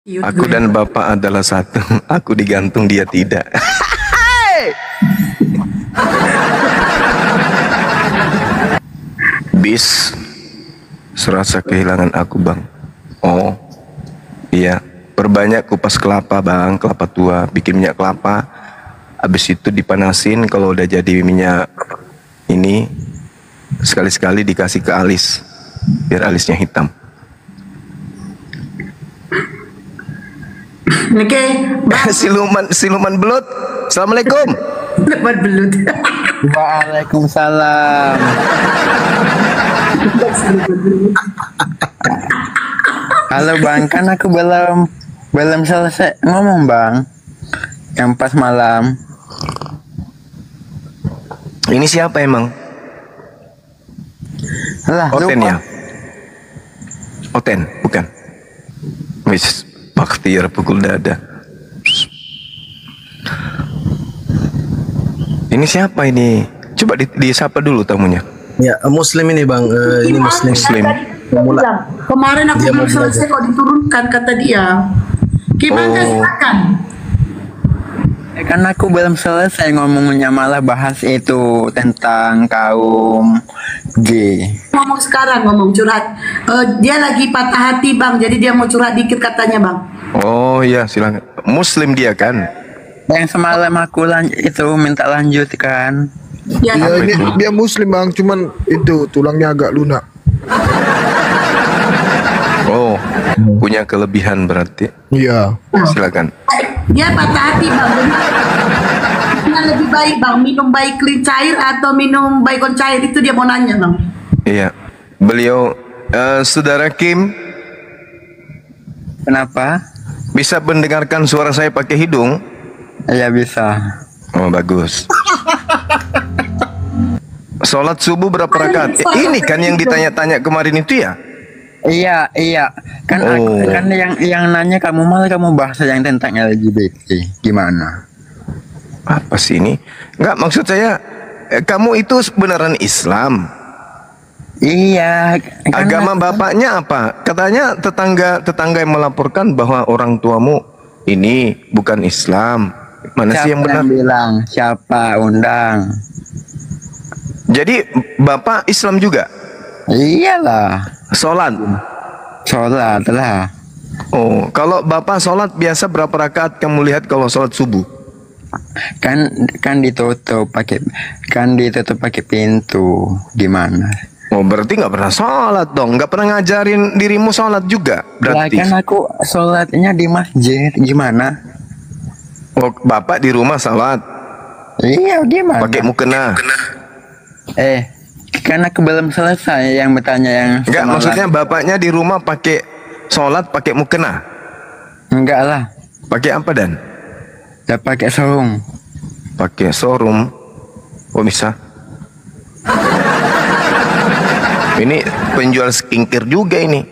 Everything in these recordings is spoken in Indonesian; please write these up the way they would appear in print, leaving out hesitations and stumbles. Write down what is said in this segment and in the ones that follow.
Aku dan Bapak adalah satu. Aku digantung, dia tidak. Bis, serasa kehilangan aku, Bang. Oh, iya. Perbanyak kupas kelapa, Bang. Kelapa tua, bikin minyak kelapa. Habis itu dipanasin. Kalau udah jadi minyak ini, sekali-sekali dikasih ke alis, biar alisnya hitam. Oke, siluman belut. Assalamualaikum. Siluman belut. Waalaikumsalam. Halo Bang, kan aku belum selesai ngomong Bang. Yang pas malam. Ini siapa emang? Lah, Oten lupa. ya? Oten, bukan? Wis, Bakhtiar pukul dada. Ini siapa ini? Coba disapa dulu tamunya. Ya, Muslim ini Bang. Ini Muslim. Pemula. Kemarin aku belum selesai kok diturunkan kata dia. Gimana silakan? Kan aku belum selesai ngomongnya, malah bahas itu tentang kaum G. Ngomong sekarang, ngomong curhat. Dia lagi patah hati Bang, jadi dia mau curhat dikit katanya Bang. Oh iya, silakan. Muslim dia kan? Yang semalam aku itu minta lanjutkan. Ya, Ya, ini dia Muslim Bang, cuman itu tulangnya agak lunak. Oh, punya kelebihan berarti. Iya. Silakan. dia patah hati Bang. Mana lebih baik Bang, minum Baiklin cair atau minum Baikon cair, itu dia mau nanya Bang. Iya. Beliau Saudara Kim, Kenapa? bisa mendengarkan suara saya pakai hidung? Ya bisa. Oh, bagus. Sholat subuh berapa rakaat? Ini kan yang ditanya-tanya kemarin itu ya? Iya. Kan aku, kan yang nanya kamu, malah kamu bahas yang tentang LGBT. Gimana? Apa sih ini? Enggak, maksud saya kamu itu beneran Islam. Iya. Kan Agama bapaknya apa? Katanya tetangga yang melaporkan bahwa orang tuamu ini bukan Islam. Mana sih yang benar? Bilang siapa undang? Jadi bapak Islam juga? Iyalah. Sholat? Sholat lah. Oh, kalau bapak sholat biasa berapa rakaat kamu lihat kalau sholat subuh? Kan ditutup pakai pintu. Gimana? Oh, berarti nggak pernah sholat dong? Nggak pernah ngajarin dirimu sholat juga? Lah Berarti? kan aku sholatnya di masjid. Gimana? Oh, bapak di rumah sholat? Iya, gimana? Pakai mukena? Kan aku belum selesai yang bertanya yang Enggak, semalam. maksudnya bapaknya di rumah pakai sholat pakai mukena? Enggak lah. Pakai apa dan? Ya pakai sarung. Pakai showroom. Oh, bisa. Ini penjual skincare juga ini.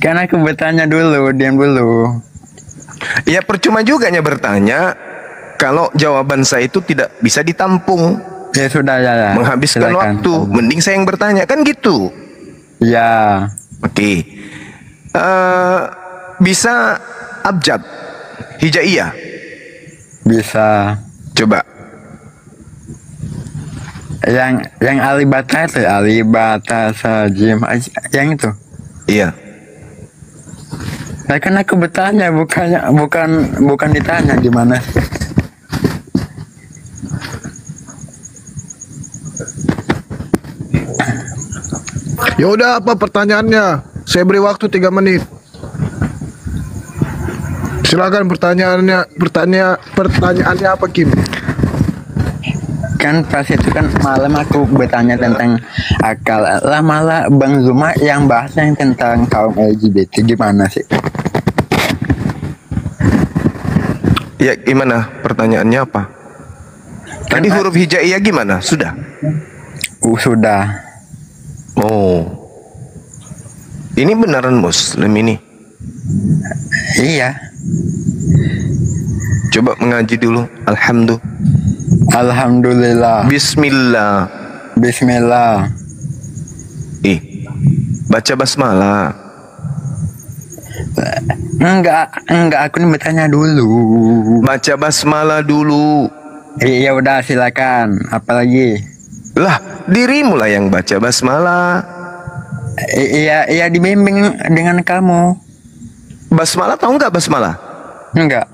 Kan aku bertanya dulu, diam dulu. Ya percuma juga bertanya kalau jawaban saya itu tidak bisa ditampung. Ya sudah ya. Menghabiskan Silakan. waktu. Mending saya yang bertanya, kan gitu. Ya. Oke. Bisa abjad hijaiyah? Bisa. Coba. Yang alibata itu, alibata sajim, yang itu. Iya. Nah, kan aku bertanya, bukan ditanya gimana. Ya udah, apa pertanyaannya? Saya beri waktu 3 menit. Silakan pertanyaannya apa Kim? Kan pas itu kan malam aku bertanya tentang akal lah, malah Bang Zuma yang bahas yang tentang kaum LGBT. Gimana sih? Ya, gimana? Pertanyaannya apa? Tadi huruf hijaiyah gimana? Sudah? Sudah. Oh. Ini beneran Muslim ini? Iya. Coba mengaji dulu. Alhamdulillah. Bismillah. Bismillah. Baca basmalah. Enggak, aku nih bertanya dulu. Baca basmalah dulu. Iya udah silakan. Apalagi? Lah, dirimu lah yang baca basmalah. Iya dibimbing dengan kamu. Basmalah tahu nggak basmalah? Enggak.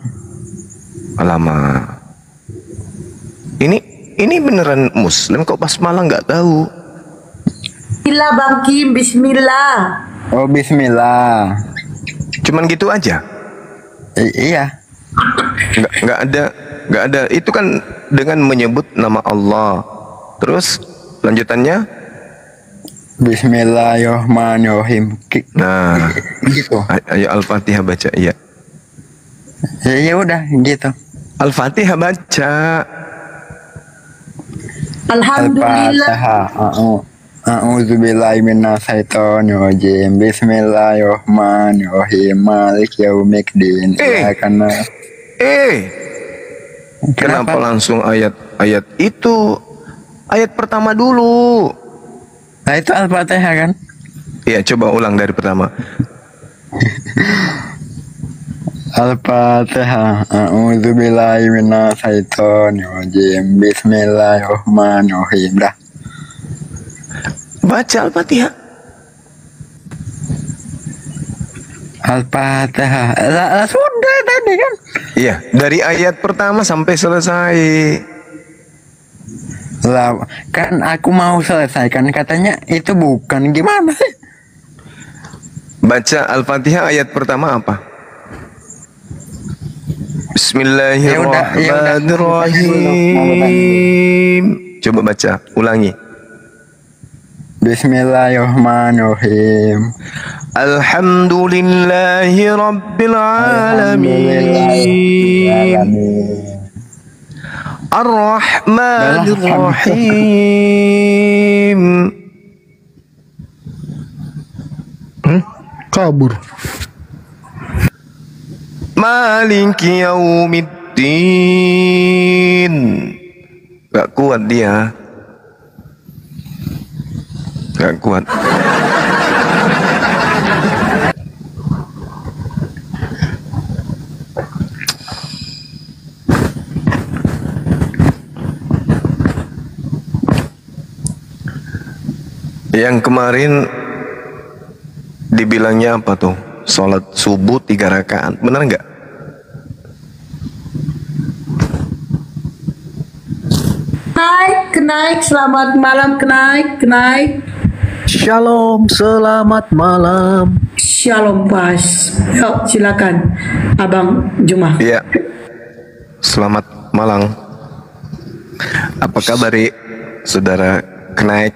Alamak. Ini beneran muslim kok basmalah nggak tahu. Bismillah Bang Kim, Bismillah. Oh bismillah. Cuman gitu aja. Iya. Nggak ada. Itu kan dengan menyebut nama Allah. Terus lanjutannya? Bismillahirrahmanirrahim. Nah, Gitu. ayo Al-Fatihah baca. Iya. Ya udah gitu. Al-Fatihah baca. Alhamdulillah. Al-Fatihah. A'udzubillahi minasyaitonirrajim. Bismillahirrahmanirrahim. Maliki yaumiddin. Karena Kenapa langsung ayat itu? Ayat pertama dulu. Nah itu Al-Fatihah kan? Iya, coba ulang dari pertama. Al-Fatihah. A'udzubillahi minasyaitonirrajim. Bismillahirrahmanirrahim. Dah. Baca Al-Fatihah. Al-Fatihah. Lah, sudah tadi kan? Iya, dari ayat pertama sampai selesai. Lah, kan aku mau selesaikan katanya itu bukan gimana sih? Baca Al-Fatihah ayat pertama apa? Ya Bismillahirrahmanirrahim. Coba baca, ulangi. Bismillahirrahmanirrahim. Alhamdulillahi Rabbil Alamin. Ar-Rahmanir-Rahim. Kabur. Maliki Yaumiddin. Gak kuat dia. Gak kuat. Yang kemarin dibilangnya apa tuh? Sholat subuh 3 rakaat, benar nggak? Kenaik, selamat malam, kenaik. Shalom, selamat malam. Shalom pas. Yuk, silakan, Abang Juma. Iya. Selamat malam. Apa kabar, saudara kenaik?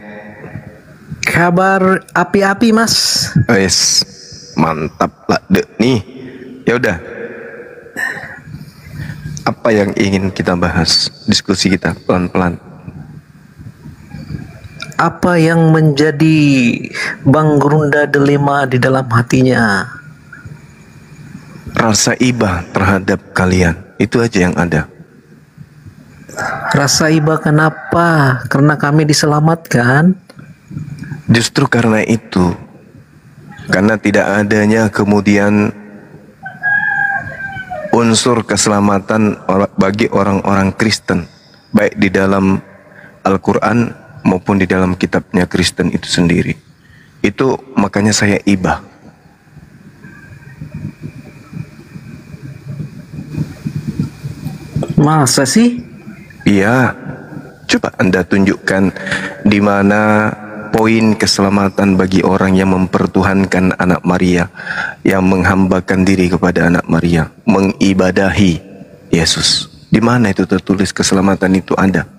Kabar api-api, Mas. Wes, mantap lah dek nih. Ya udah. Apa yang ingin kita bahas? Diskusi kita pelan-pelan. Apa yang menjadi Bang Grunda Delima di dalam hatinya? Rasa iba terhadap kalian. Itu aja yang ada. Rasa iba kenapa? Karena kami diselamatkan. Justru karena itu. Karena tidak adanya kemudian unsur keselamatan bagi orang-orang Kristen, baik di dalam Al-Quran maupun di dalam kitabnya Kristen itu sendiri. Itu makanya saya iba. Masa sih? Iya. Coba Anda tunjukkan di mana poin keselamatan bagi orang yang mempertuhankan anak Maria, yang menghambakan diri kepada anak Maria, mengibadahi Yesus. Di mana itu tertulis keselamatan itu ada?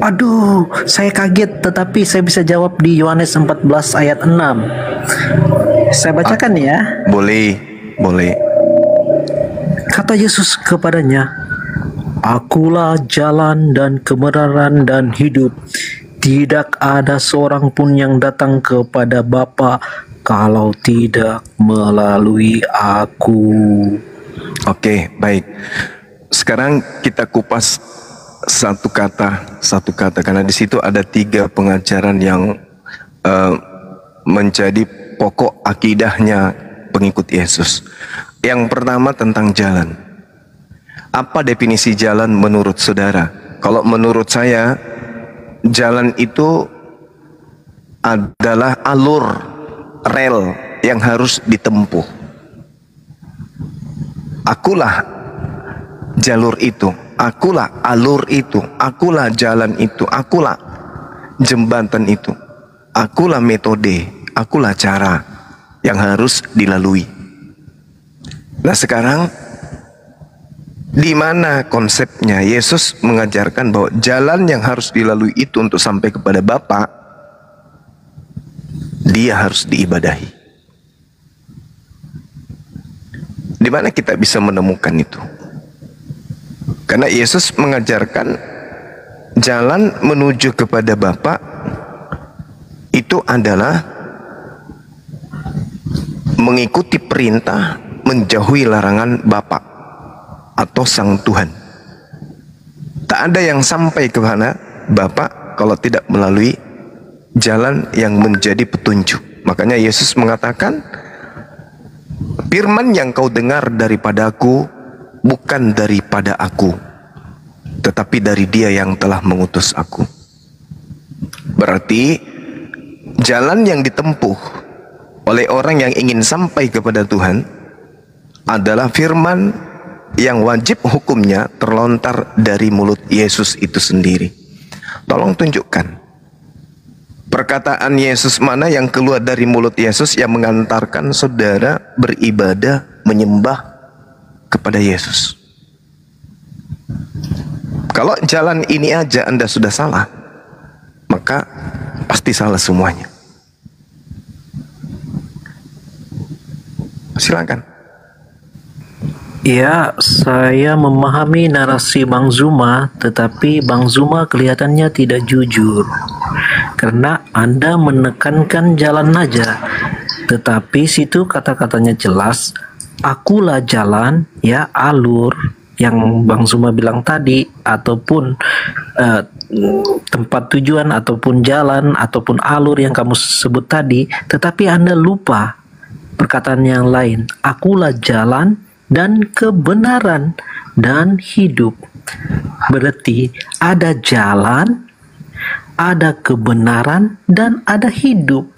Aduh, saya kaget, tetapi saya bisa jawab di Yohanes 14 ayat 6. Saya bacakan ya. Boleh, boleh. Kata Yesus kepadanya, Akulah jalan dan kebenaran dan hidup. Tidak ada seorang pun yang datang kepada Bapa kalau tidak melalui aku. Oke, baik. Sekarang kita kupas satu kata, karena di situ ada 3 pengajaran yang menjadi pokok akidahnya pengikut Yesus. Yang pertama tentang jalan. Apa definisi jalan menurut saudara? Kalau menurut saya, jalan itu adalah alur rel yang harus ditempuh. Akulah jalur itu, akulah alur itu, akulah jalan itu, akulah jembatan itu, akulah metode, akulah cara yang harus dilalui. Nah sekarang, di mana konsepnya? Yesus mengajarkan bahwa jalan yang harus dilalui itu untuk sampai kepada Bapa, dia harus diibadahi. Di mana kita bisa menemukan itu? Karena Yesus mengajarkan jalan menuju kepada Bapa itu adalah mengikuti perintah, menjauhi larangan Bapa atau Sang Tuhan. Tak ada yang sampai ke mana Bapa kalau tidak melalui jalan yang menjadi petunjuk. Makanya Yesus mengatakan, firman yang kau dengar daripadaku bukan daripada aku, tetapi dari Dia yang telah mengutus aku. Berarti jalan yang ditempuh oleh orang yang ingin sampai kepada Tuhan adalah firman yang wajib hukumnya terlontar dari mulut Yesus itu sendiri. Tolong tunjukkan perkataan Yesus mana yang keluar dari mulut Yesus yang mengantarkan saudara beribadah, menyembah kepada Yesus. Kalau jalan ini aja Anda sudah salah, maka pasti salah semuanya. Silakan. Ya, saya memahami narasi Bang Zuma, tetapi Bang Zuma kelihatannya tidak jujur. Karena Anda menekankan jalan aja, tetapi situ kata-katanya jelas, akulah jalan, ya alur, yang Bang Zuma bilang tadi, ataupun tempat tujuan, ataupun jalan, ataupun alur yang kamu sebut tadi, tetapi Anda lupa perkataan yang lain, akulah jalan, dan kebenaran dan hidup. Berarti ada jalan, ada kebenaran, dan ada hidup.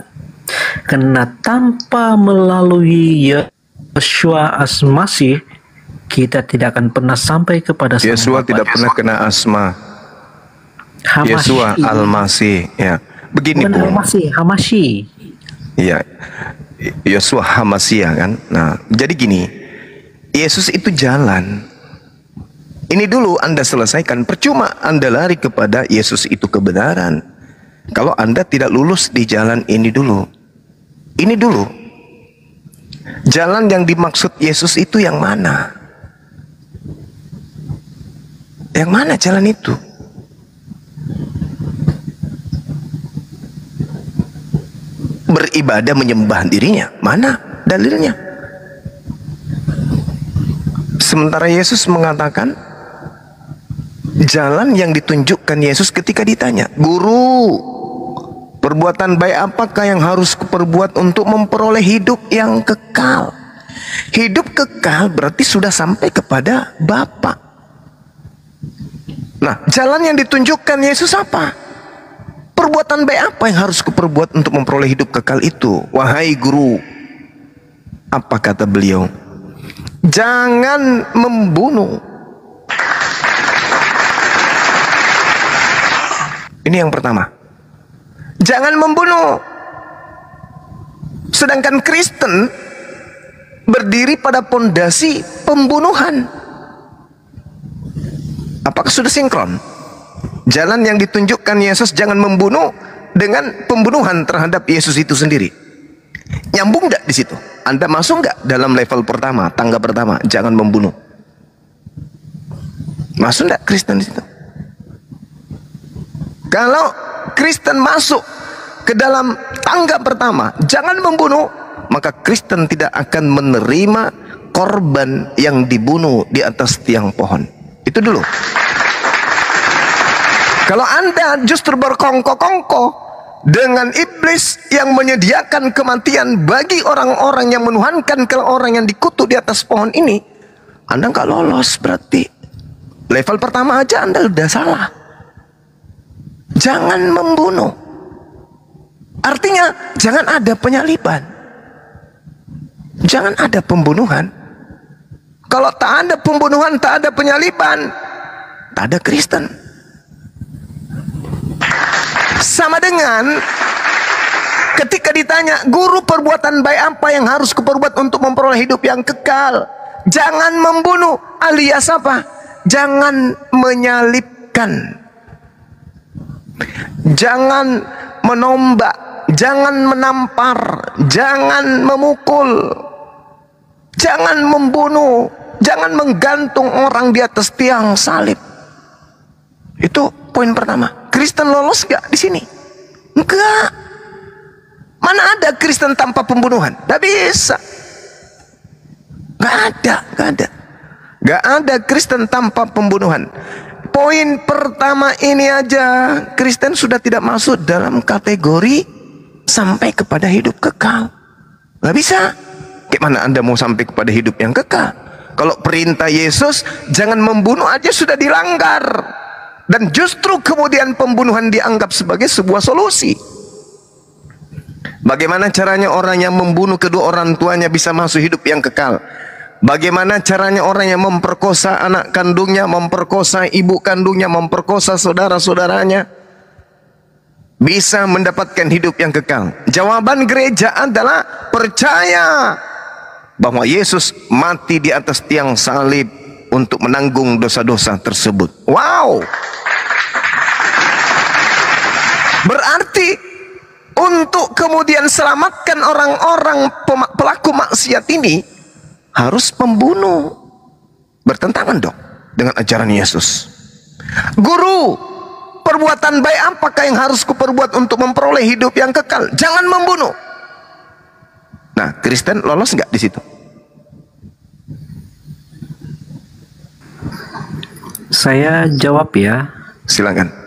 Karena tanpa melalui Yeshua Al-Masih, kita tidak akan pernah sampai kepada Sang Yeshua Bapa. tidak pernah kena asma. Hamashi. Yeshua Al-Masih, ya. Begini Bukan Bu. Al-Masih, Hamashi. Iya. Yeshua Hamasia kan. Nah, jadi gini. Yesus itu jalan. Ini dulu Anda selesaikan. Percuma Anda lari kepada Yesus itu kebenaran kalau Anda tidak lulus di jalan ini dulu. Ini dulu. Jalan yang dimaksud Yesus itu yang mana? Yang mana jalan itu? Beribadah menyembah dirinya. Mana dalilnya? Sementara Yesus mengatakan jalan yang ditunjukkan Yesus ketika ditanya, Guru, perbuatan baik apakah yang harus kuperbuat untuk memperoleh hidup yang kekal? Hidup kekal berarti sudah sampai kepada Bapa. Nah, jalan yang ditunjukkan Yesus apa? Perbuatan baik apa yang harus kuperbuat untuk memperoleh hidup kekal itu? Wahai Guru, apa kata beliau? Jangan membunuh. Ini yang pertama. Jangan membunuh. Sedangkan Kristen berdiri pada pondasi pembunuhan. Apakah sudah sinkron? Jalan yang ditunjukkan Yesus jangan membunuh dengan pembunuhan terhadap Yesus itu sendiri. Nyambung nggak di situ? Anda masuk nggak dalam level pertama, tangga pertama, jangan membunuh? Masuk nggak Kristen di situ? Kalau Kristen masuk ke dalam tangga pertama, jangan membunuh, maka Kristen tidak akan menerima korban yang dibunuh di atas tiang pohon. Itu dulu. Kalau Anda justru berkongko-kongko dengan iblis yang menyediakan kematian bagi orang-orang yang menuhankan ke orang yang dikutuk di atas pohon ini, Anda nggak lolos berarti. Level pertama aja Anda udah salah. Jangan membunuh. Artinya jangan ada penyaliban. Jangan ada pembunuhan. Kalau tak ada pembunuhan, tak ada penyaliban, tak ada Kristen. Sama dengan ketika ditanya, guru, perbuatan baik apa yang harus kuperbuat untuk memperoleh hidup yang kekal? Jangan membunuh, alias apa? Jangan menyalibkan. Jangan menombak, jangan menampar, jangan memukul, jangan membunuh, jangan menggantung orang di atas tiang salib. Itu poin pertama. Kristen lolos gak di sini? Enggak. Mana ada Kristen tanpa pembunuhan? Gak bisa. Gak ada, gak ada. Gak ada Kristen tanpa pembunuhan. Poin pertama ini aja, Kristen sudah tidak masuk dalam kategori sampai kepada hidup kekal. Gak bisa. Gimana Anda mau sampai kepada hidup yang kekal? Kalau perintah Yesus jangan membunuh aja sudah dilanggar. Dan justru kemudian pembunuhan dianggap sebagai sebuah solusi. Bagaimana caranya orang yang membunuh kedua orang tuanya bisa masuk hidup yang kekal? Bagaimana caranya orang yang memperkosa anak kandungnya, memperkosa ibu kandungnya, memperkosa saudara-saudaranya bisa mendapatkan hidup yang kekal? Jawaban gereja adalah percaya bahwa Yesus mati di atas tiang salib untuk menanggung dosa-dosa tersebut. Wow. Berarti untuk kemudian selamatkan orang-orang pelaku maksiat ini harus pembunuh. Bertentangan dong dengan ajaran Yesus. Guru, perbuatan baik apakah yang harus kuperbuat untuk memperoleh hidup yang kekal? Jangan membunuh. Nah, Kristen lolos nggak di situ? Saya jawab ya. Silakan.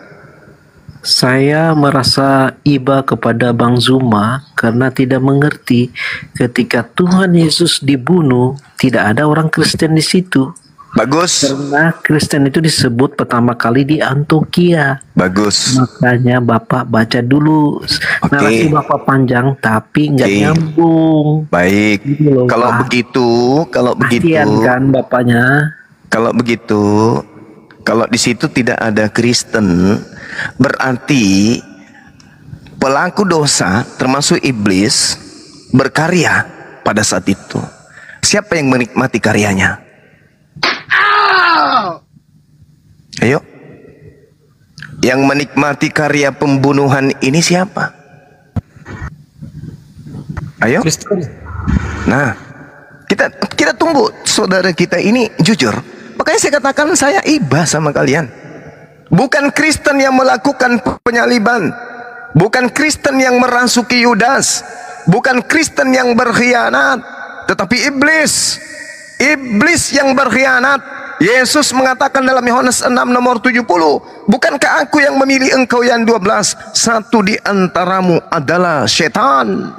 Saya merasa iba kepada Bang Zuma karena tidak mengerti ketika Tuhan Yesus dibunuh, tidak ada orang Kristen di situ. Bagus. Karena Kristen itu disebut pertama kali di Antioquia. Bagus. Makanya Bapak baca dulu. Narasi Bapak panjang tapi nggak nyambung. Baik. Gitu loh, kalau Pak. begitu, Kasian kan Bapaknya. Kalau begitu, kalau di situ tidak ada Kristen, berarti pelaku dosa termasuk iblis berkarya pada saat itu. Siapa yang menikmati karyanya? Ayo. Yang menikmati karya pembunuhan ini siapa? Ayo. Nah, kita tunggu saudara kita ini jujur. Makanya saya katakan saya iba sama kalian. Bukan Kristen yang melakukan penyaliban, bukan Kristen yang merasuki Yudas, bukan Kristen yang berkhianat, tetapi iblis. Iblis yang berkhianat. Yesus mengatakan dalam Yohanes 6 nomor 70, bukankah aku yang memilih engkau yang 12? Satu di antaramu adalah setan.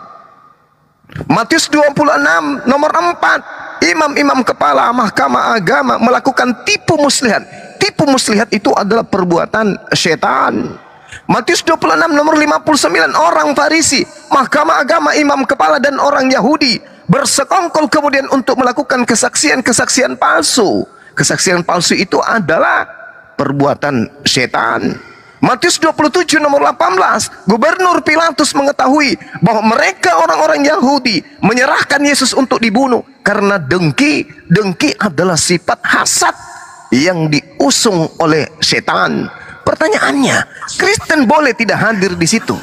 Matius 26 nomor 4, imam-imam kepala mahkamah agama melakukan tipu muslihat. Tipu muslihat itu adalah perbuatan setan. Matius 26 nomor 59, orang Farisi, mahkamah agama, imam kepala dan orang Yahudi bersekongkol kemudian untuk melakukan kesaksian-kesaksian palsu. Kesaksian palsu itu adalah perbuatan setan. Matius 27 nomor 18, Gubernur Pilatus mengetahui bahwa mereka orang-orang Yahudi menyerahkan Yesus untuk dibunuh karena dengki. Dengki adalah sifat hasad yang diusung oleh setan. Pertanyaannya, Kristen boleh tidak hadir di situ.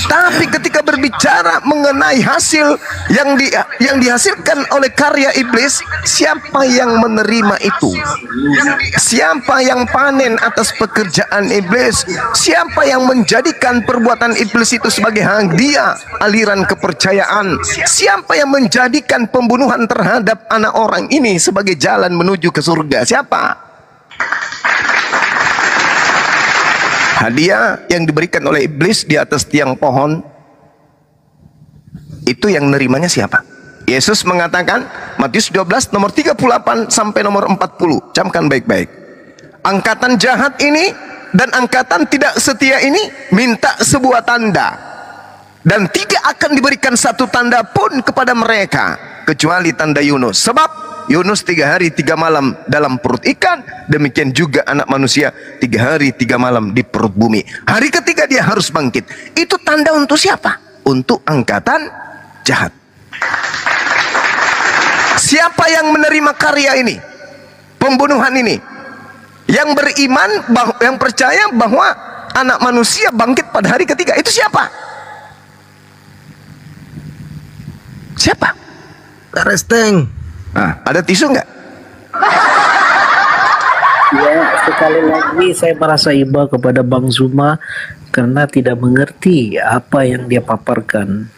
Tapi ketika berbicara mengenai hasil yang dihasilkan oleh karya iblis, siapa yang menerima itu? Siapa yang panen atas pekerjaan iblis? Siapa yang menjadikan perbuatan iblis itu sebagai hadiah aliran kepercayaan? Siapa yang menjadikan pembunuhan terhadap anak orang ini sebagai jalan menuju ke surga? Siapa? Hadiah yang diberikan oleh iblis di atas tiang pohon, itu yang nerimanya siapa? Yesus mengatakan, Matius 12 nomor 38 sampai nomor 40, camkan baik-baik. Angkatan jahat ini dan angkatan tidak setia ini minta sebuah tanda, dan tidak akan diberikan satu tanda pun kepada mereka kecuali tanda Yunus. Sebab Yunus 3 hari 3 malam dalam perut ikan, demikian juga anak manusia 3 hari 3 malam di perut bumi. Hari ketiga dia harus bangkit. Itu tanda untuk siapa? Untuk angkatan jahat. Siapa yang menerima karya ini, pembunuhan ini? Yang beriman, yang percaya bahwa anak manusia bangkit pada hari ketiga. Itu siapa? Siapa? Karesteng. Nah, ada tisu nggak? Ya, sekali lagi saya merasa iba kepada Bang Zuma karena tidak mengerti apa yang dia paparkan.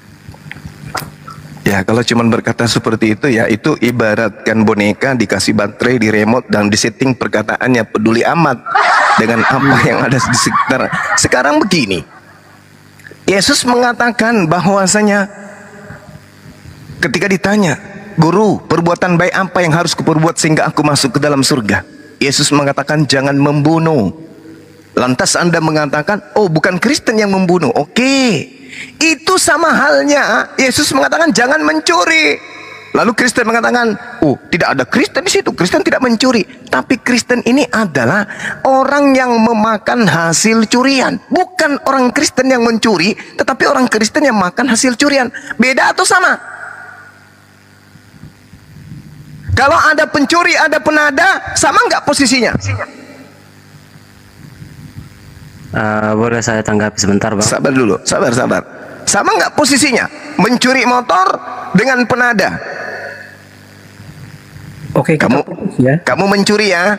Ya, kalau cuma berkata seperti itu, ya itu ibaratkan boneka dikasih baterai di remote dan disetting perkataannya, peduli amat dengan apa yang ada di sekitar. Sekarang begini, Yesus mengatakan bahwasanya ketika ditanya, Guru, perbuatan baik apa yang harus kuperbuat sehingga aku masuk ke dalam surga? Yesus mengatakan jangan membunuh. Lantas Anda mengatakan, oh bukan Kristen yang membunuh. Oke, itu sama halnya Yesus mengatakan jangan mencuri. Lalu Kristen mengatakan, oh tidak ada Kristen di situ, Kristen tidak mencuri. Tapi Kristen ini adalah orang yang memakan hasil curian. Bukan orang Kristen yang mencuri, tetapi orang Kristen yang makan hasil curian. Beda atau sama? Kalau ada pencuri, ada penada, sama nggak posisinya? Boleh saya tanggapi sebentar, Bang? Sabar dulu, sabar. Sama nggak posisinya? Mencuri motor dengan penada. Oke, Kamu, ya. kamu mencuri ya,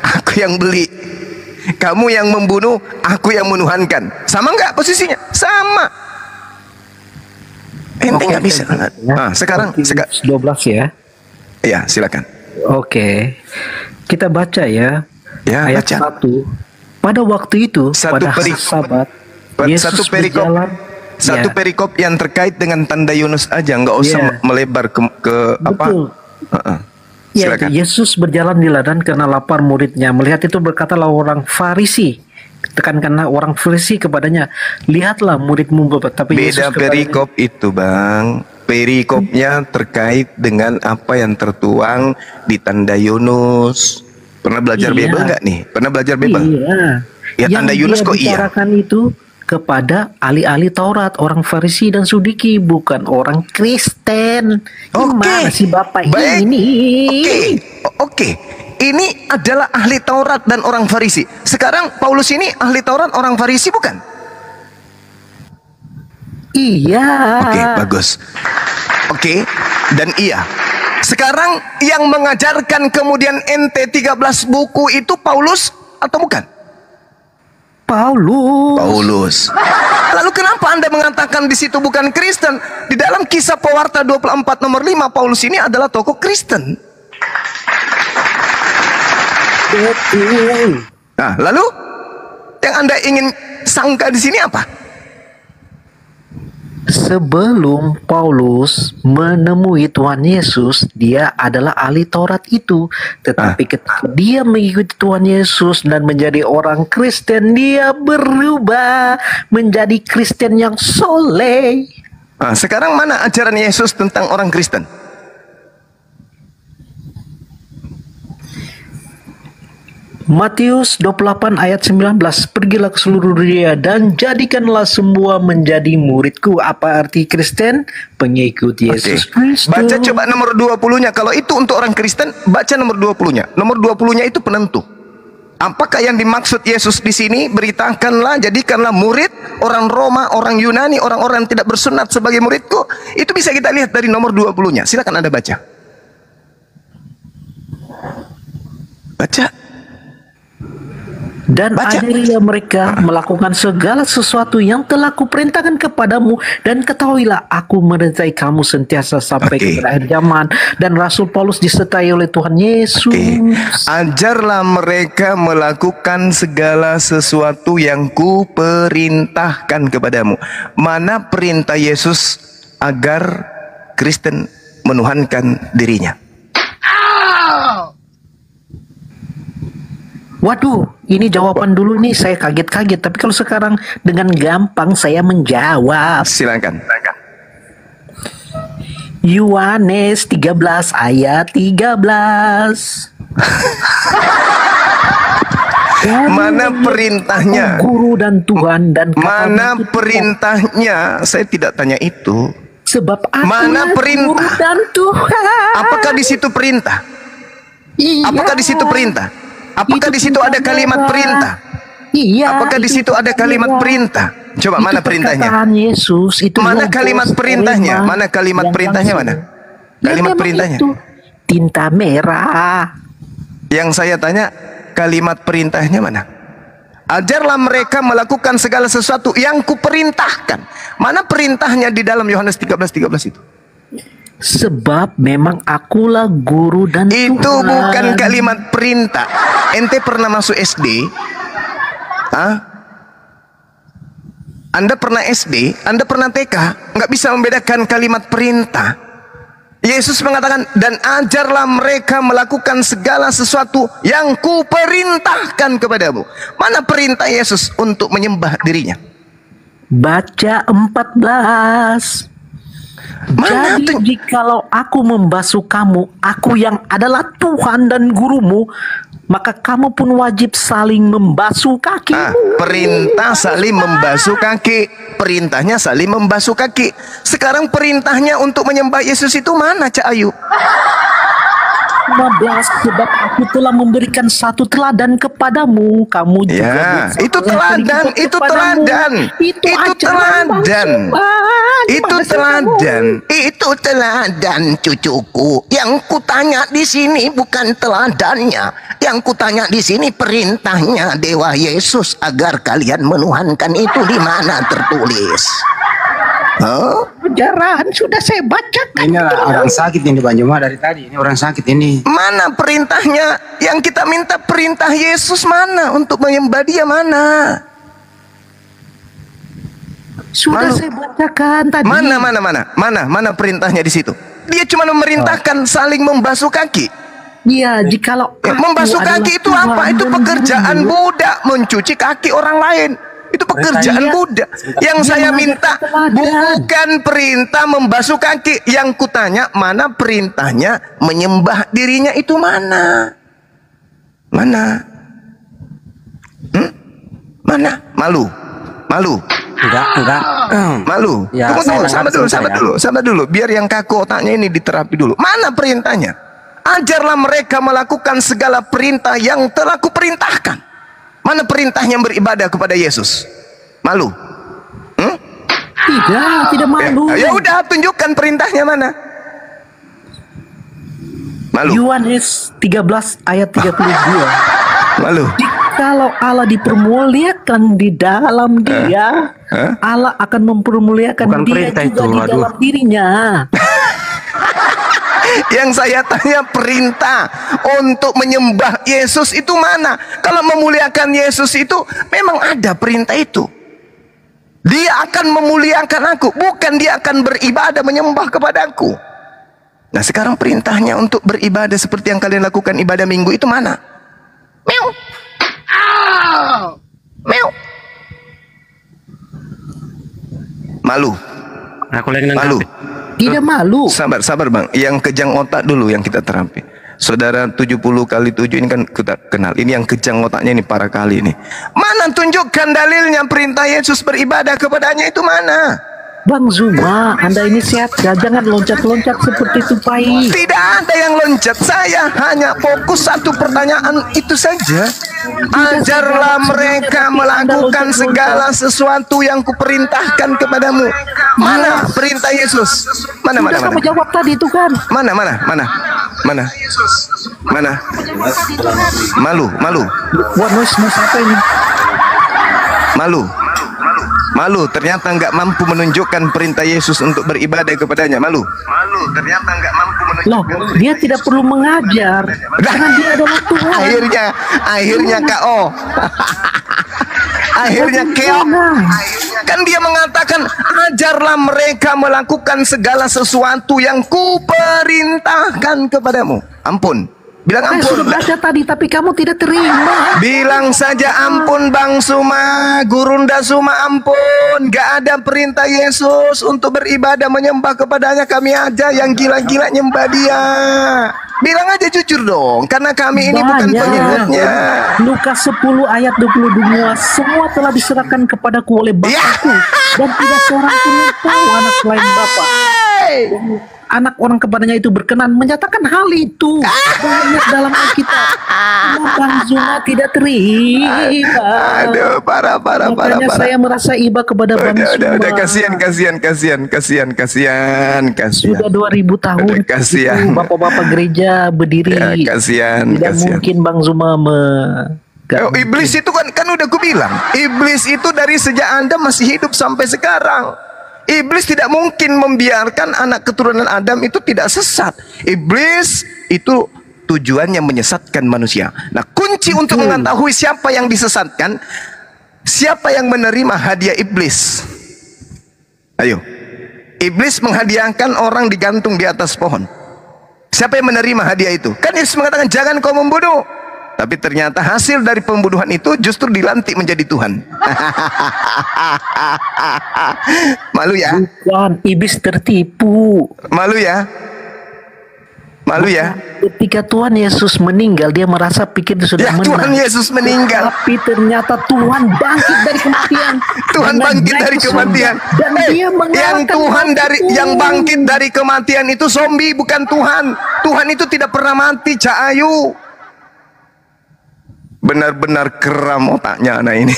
aku yang beli. Kamu yang membunuh, aku yang menuhankan. Sama nggak posisinya? Sama. Ente nggak bisa. Nah, sekarang 12 ya. Ya, silakan. Oke. Kita baca ya. Ya, ayat baca. 1. Pada waktu itu, Satu pada hari perikop. Sabat, Yesus Satu perikop. berjalan. Satu Ya, perikop yang terkait dengan tanda Yunus aja, nggak usah Ya. melebar ke apa. betul. Ya, Silakan. Yesus berjalan di ladang karena lapar, muridnya melihat itu berkatalah orang Farisi, tekankanlah orang Farisi kepadanya, lihatlah muridmu. Tapi Beda Yesus kepadanya, perikop itu, Bang. Perikopnya terkait dengan apa yang tertuang di tanda Yunus. Pernah belajar Iya. Bible nggak nih? Pernah belajar Bible? Iya. Ya, tanda Yunus kok iya? bicarakan itu kepada ahli-ahli Taurat, orang Farisi dan Sudiki, bukan orang Kristen. Gimana sih Bapak Baik. ini? Oke. Ini adalah ahli Taurat dan orang Farisi. Sekarang Paulus ini ahli Taurat, orang Farisi bukan? Iya. Oke, bagus. Oke, dan iya. Sekarang yang mengajarkan kemudian ente 13 buku itu Paulus atau bukan? Paulus. Lalu kenapa Anda mengatakan di situ bukan Kristen? Di dalam Kisah Pewarta 24 nomor 5, Paulus ini adalah tokoh Kristen. Betul. Nah, lalu yang Anda ingin sangka di sini apa? Sebelum Paulus menemui Tuhan Yesus, dia adalah ahli Taurat itu. Tetapi ketika dia mengikuti Tuhan Yesus dan menjadi orang Kristen, dia berubah menjadi Kristen yang soleh. Nah, sekarang mana ajaran Yesus tentang orang Kristen? Matius 28 ayat 19, pergilah ke seluruh dunia dan jadikanlah semua menjadi muridku. Apa arti Kristen? Pengikut Yesus Kristus. Baca coba nomor 20-nya. Kalau itu untuk orang Kristen, baca nomor 20-nya. Nomor 20-nya itu penentu. Apakah yang dimaksud Yesus di sini? Beritakanlah, jadikanlah murid orang Roma, orang Yunani, orang-orang yang tidak bersunat sebagai muridku. Itu bisa kita lihat dari nomor 20-nya. Silakan Anda baca. Baca. Dan Baca. ajarilah mereka melakukan segala sesuatu yang telah kuperintahkan kepadamu, dan ketahuilah aku menyertai kamu sentiasa sampai Oke. ke akhir zaman. Dan Rasul Paulus disertai oleh Tuhan Yesus. Oke. Ajarlah mereka melakukan segala sesuatu yang kuperintahkan kepadamu. Mana perintah Yesus agar Kristen menuhankan dirinya? Waduh, ini jawaban dulu nih saya kaget-kaget. Tapi kalau sekarang dengan gampang saya menjawab. Silakan. Yohanes 13 ayat 13. Mana perintahnya? Guru dan Tuhan dan katamu Mana itu perintahnya? Saya tidak tanya itu. sebab aku Mana perintah? Guru dan Tuhan. Apakah di situ perintah? Iya. Apakah di situ perintah? Apakah Itu di situ ada kalimat perintah. perintah? Iya. Apakah di itu situ ada kalimat perintah? Coba mana perintahnya? Perkataan Yesus itu Mana logos, kalimat perintahnya? rema, Mana kalimat yang perintahnya langsung. mana? Kalimat memang perintahnya. itu. Tinta merah. Yang saya tanya, kalimat perintahnya mana? Ajarlah mereka melakukan segala sesuatu yang kuperintahkan. Mana perintahnya di dalam Yohanes 13:13 itu? Sebab memang akulah guru dan Itu Tuhan. bukan kalimat perintah. Ente pernah masuk SD? Hah? Anda pernah SD? Anda pernah TK? Nggak bisa membedakan kalimat perintah. Yesus mengatakan, dan ajarlah mereka melakukan segala sesuatu yang kuperintahkan kepadamu. Mana perintah Yesus untuk menyembah dirinya? Baca 14. Mana Jadi tuh? jikalau aku membasuh kamu, aku yang adalah Tuhan dan gurumu, maka kamu pun wajib saling membasuh kakimu. Perintah saling membasuh kaki. Perintahnya saling membasuh kaki. Sekarang perintahnya untuk menyembah Yesus itu mana, Cak Ayu? 15. Sebab aku telah memberikan satu teladan kepadamu, kamu juga Ya, berusaha itu teladan, memberikan itu kepadamu. teladan. Itu Itu ajaran teladan. bangsa. Itu Mana sih teladan. kamu? Itu teladan, cucuku. Yang kutanya di sini bukan teladannya. Yang kutanya di sini perintahnya Dewa Yesus agar kalian menuhankan itu di mana tertulis? Huh? Ajaran sudah saya bacakan. Ini orang sakit ini Bang Juma dari tadi. Ini orang sakit ini. Mana perintahnya? Yang kita minta perintah Yesus mana? Untuk menyembah dia mana? Sudah Malu. saya bacakan tadi. Mana perintahnya di situ? Dia cuma memerintahkan saling membasuh kaki. Iya, jikalau Membasuh aku kaki adalah itu apa? Tuhan Itu dan pekerjaan gurumu. budak, mencuci kaki orang lain. Itu pekerjaan Iya. budak. Yang Dia saya mengajarkan minta teladan. bukan perintah membasuh kaki. Yang kutanya mana perintahnya menyembah dirinya itu mana? Mana? Mana? Malu. Enggak. Malu. Ya, Tunggu, saya sabar nangkap dulu. Dulu. Biar yang kaku otaknya ini diterapi dulu. Mana perintahnya? Ajarlah mereka melakukan segala perintah yang telah kuperintahkan. Mana perintahnya beribadah kepada Yesus? Malu? Tidak malu. Ya udah, tunjukkan perintahnya mana? Malu? Yohanes 13 ayat 32. Malu? Jikalau Allah dipermuliakan di dalam dia, Allah akan mempermuliakan Bukan dia perintah juga itu, di aduh. dalam dirinya. Yang saya tanya perintah untuk menyembah Yesus itu mana? Kalau memuliakan Yesus itu memang ada perintah itu. Dia akan memuliakan aku, bukan dia akan beribadah menyembah kepadaku. Nah sekarang perintahnya untuk beribadah seperti yang kalian lakukan ibadah minggu itu mana? Meow. Meow. Malu. Aku lagi Malu. nangkap. Tidak malu. Sabar bang, yang kejang otak dulu yang kita terapi. Saudara 70 kali 7 ini kan kita kenal. Ini yang kejang otaknya ini para kali ini. Mana tunjukkan dalilnya perintah Yesus beribadah kepadanya itu mana? Bang Zuma, Anda ini sehat ya? Jangan loncat-loncat seperti itu, Pai. Tidak ada yang loncat. Saya hanya fokus satu pertanyaan itu saja. Ajarlah mereka melakukan segala sesuatu yang kuperintahkan kepadamu. Mana perintah Yesus? Mana? Sudah kamu jawab tadi itu kan. Mana? Mana? Mana? Malu, malu. What noise apa ini? Malu. Malu, ternyata nggak mampu menunjukkan perintah Yesus untuk beribadah kepadanya. Malu. Malu, ternyata nggak mampu menunjukkan. Loh, dia tidak perlu mengajar karena dia adalah Tuhan. Akhirnya KO. Akhirnya keok. Kan dia mengatakan, ajarlah mereka melakukan segala sesuatu yang kuperintahkan kepadamu. Ampun. Bilang Saya ampun. sudah baca tadi, tapi kamu tidak terima. Bilang saja ampun Bang Suma, Gurunda Suma, ampun. Gak ada perintah Yesus untuk beribadah menyembah kepadanya. Kami aja yang gila-gila nyembah dia. Bilang aja jujur dong, karena kami ini bukan pengikutnya. Lukas 10 ayat 22, semua telah diserahkan kepadaku oleh Bapakku, dan tidak seorang pun yang tahu anak selain Bapa. Anak orang kepadanya itu berkenan menyatakan hal itu. Banyak dalam Alkitab. Bang Zuma tidak terima. Aduh, parah. Makanya saya merasa iba kepada Bang Zuma. Udah, kasihan. Sudah 2000 tahun Udah, kasihan. bapak-bapak gereja berdiri. Ya, kasihan. Mungkin Bang Zuma Iblis itu kan udah gue bilang, iblis itu dari sejak Anda masih hidup sampai sekarang. Iblis tidak mungkin membiarkan anak keturunan Adam itu tidak sesat. Iblis itu tujuannya menyesatkan manusia. Nah, kunci untuk mengetahui siapa yang disesatkan, siapa yang menerima hadiah iblis. Ayo. Iblis menghadiahkan orang digantung di atas pohon. Siapa yang menerima hadiah itu? Kan Yesus mengatakan jangan kau membunuh. Tapi ternyata hasil dari pembunuhan itu justru dilantik menjadi Tuhan. Malu ya? Bukan, iblis tertipu. Malu ya? Malu ya? Ketika Tuhan Yesus meninggal, dia merasa pikir dia sudah menang. Tuhan Yesus meninggal. Tapi ternyata Tuhan bangkit dari kematian. Tuhan bangkit dari kematian. Dan dia yang bangkit dari kematian itu zombie, bukan Tuhan. Tuhan itu tidak pernah mati, Cak Ayu. Benar-benar keram otaknya anak ini.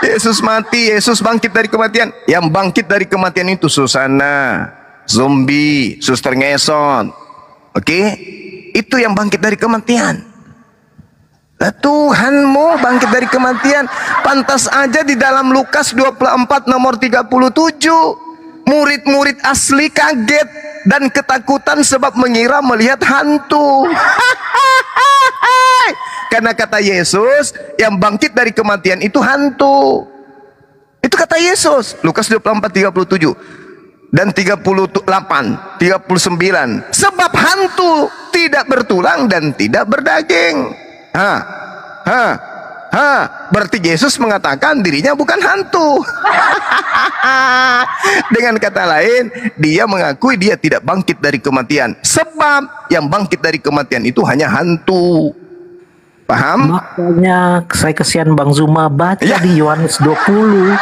Yesus mati, Yesus bangkit dari kematian. Yang bangkit dari kematian itu Susana, zombie, suster ngesot. Oke? Itu yang bangkit dari kematian. Nah, Tuhanmu bangkit dari kematian. Pantas aja di dalam Lukas 24 nomor 37, murid-murid asli kaget dan ketakutan sebab mengira melihat hantu. Karena kata Yesus, yang bangkit dari kematian itu hantu. Itu kata Yesus. Lukas 24, 37 dan 38, 39. Sebab hantu tidak bertulang dan tidak berdaging. Berarti Yesus mengatakan dirinya bukan hantu. Dengan kata lain, dia mengakui dia tidak bangkit dari kematian. Sebab yang bangkit dari kematian itu hanya hantu. Paham? Makanya saya kesian Bang Zuma, baca di Yohanes 20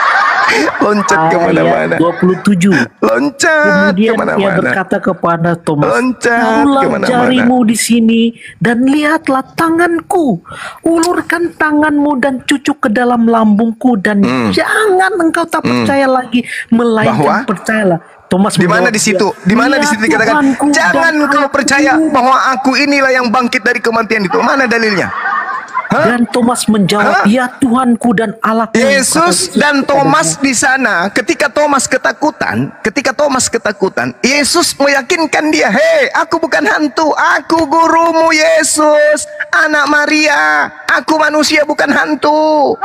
loncat kemana-mana, 27. loncat Kemudian kemana-mana. ia berkata kepada Thomas, loncat kemana-mana. jarimu di sini dan lihatlah tanganku, ulurkan tanganmu dan cucuk ke dalam lambungku, dan jangan engkau tak percaya lagi, melainkan percayalah. Thomas di mana di situ? Di mana di situ dikatakan jangan engkau percaya bahwa aku inilah yang bangkit dari kematian itu? Mana dalilnya? Dan Thomas menjawab, ya Tuhanku dan Allahku. Yesus dan Thomas di sana, ketika Thomas ketakutan, Yesus meyakinkan dia, hei, aku bukan hantu, aku gurumu Yesus, anak Maria, aku manusia bukan hantu.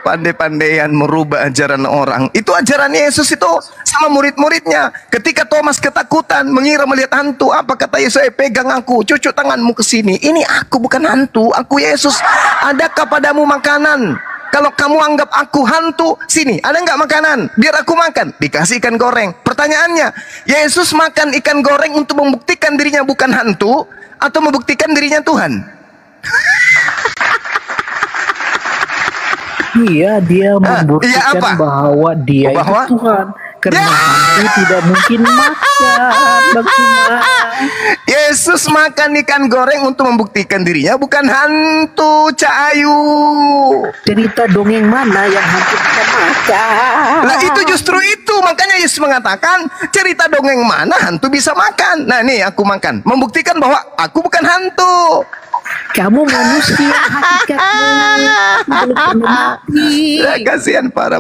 Pandai-pandaian merubah ajaran orang. Itu ajaran Yesus itu sama murid-muridnya. Ketika Thomas ketakutan, mengira melihat hantu, apa kata Yesus? Pegang aku, cucuk tanganmu ke sini. Ini aku bukan hantu, aku Yesus. Adakah padamu makanan? Kalau kamu anggap aku hantu, sini, ada nggak makanan? Biar aku makan. Dikasih ikan goreng. Pertanyaannya, Yesus makan ikan goreng untuk membuktikan dirinya bukan hantu atau membuktikan dirinya Tuhan? Iya, dia membuktikan bahwa dia itu Tuhan. Karena hantu tidak mungkin mati. Bang Zuma. Yesus makan ikan goreng untuk membuktikan dirinya bukan hantu, Cak Ayu. Cerita dongeng mana yang hantu bisa makan? Nah itu justru itu, makanya Yesus mengatakan cerita dongeng mana hantu bisa makan. Nah nih aku makan, membuktikan bahwa aku bukan hantu. Kamu manusia hakikatnya, belum pernah mati. Ya, kasihan para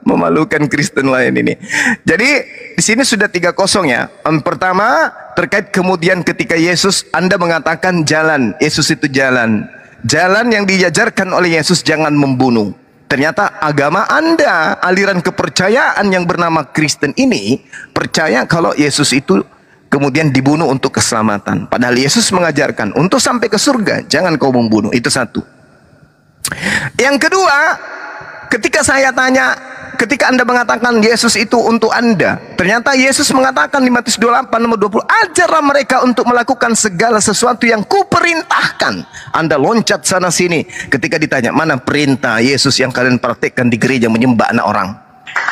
memalukan Kristen lain ini. Jadi di sini sudah 3-0 ya. Yang pertama terkait kemudian ketika Yesus, Anda mengatakan jalan, Yesus itu jalan. Jalan yang diajarkan oleh Yesus jangan membunuh. Ternyata agama Anda, aliran kepercayaan yang bernama Kristen ini percaya kalau Yesus itu kemudian dibunuh untuk keselamatan. Padahal Yesus mengajarkan untuk sampai ke surga jangan kau membunuh. Itu satu. Yang kedua, ketika saya tanya, ketika Anda mengatakan Yesus itu untuk Anda, ternyata Yesus mengatakan di Matius 28 nomor 20, ajarlah mereka untuk melakukan segala sesuatu yang kuperintahkan. Anda loncat sana sini ketika ditanya mana perintah Yesus yang kalian praktekkan di gereja menyembah anak orang.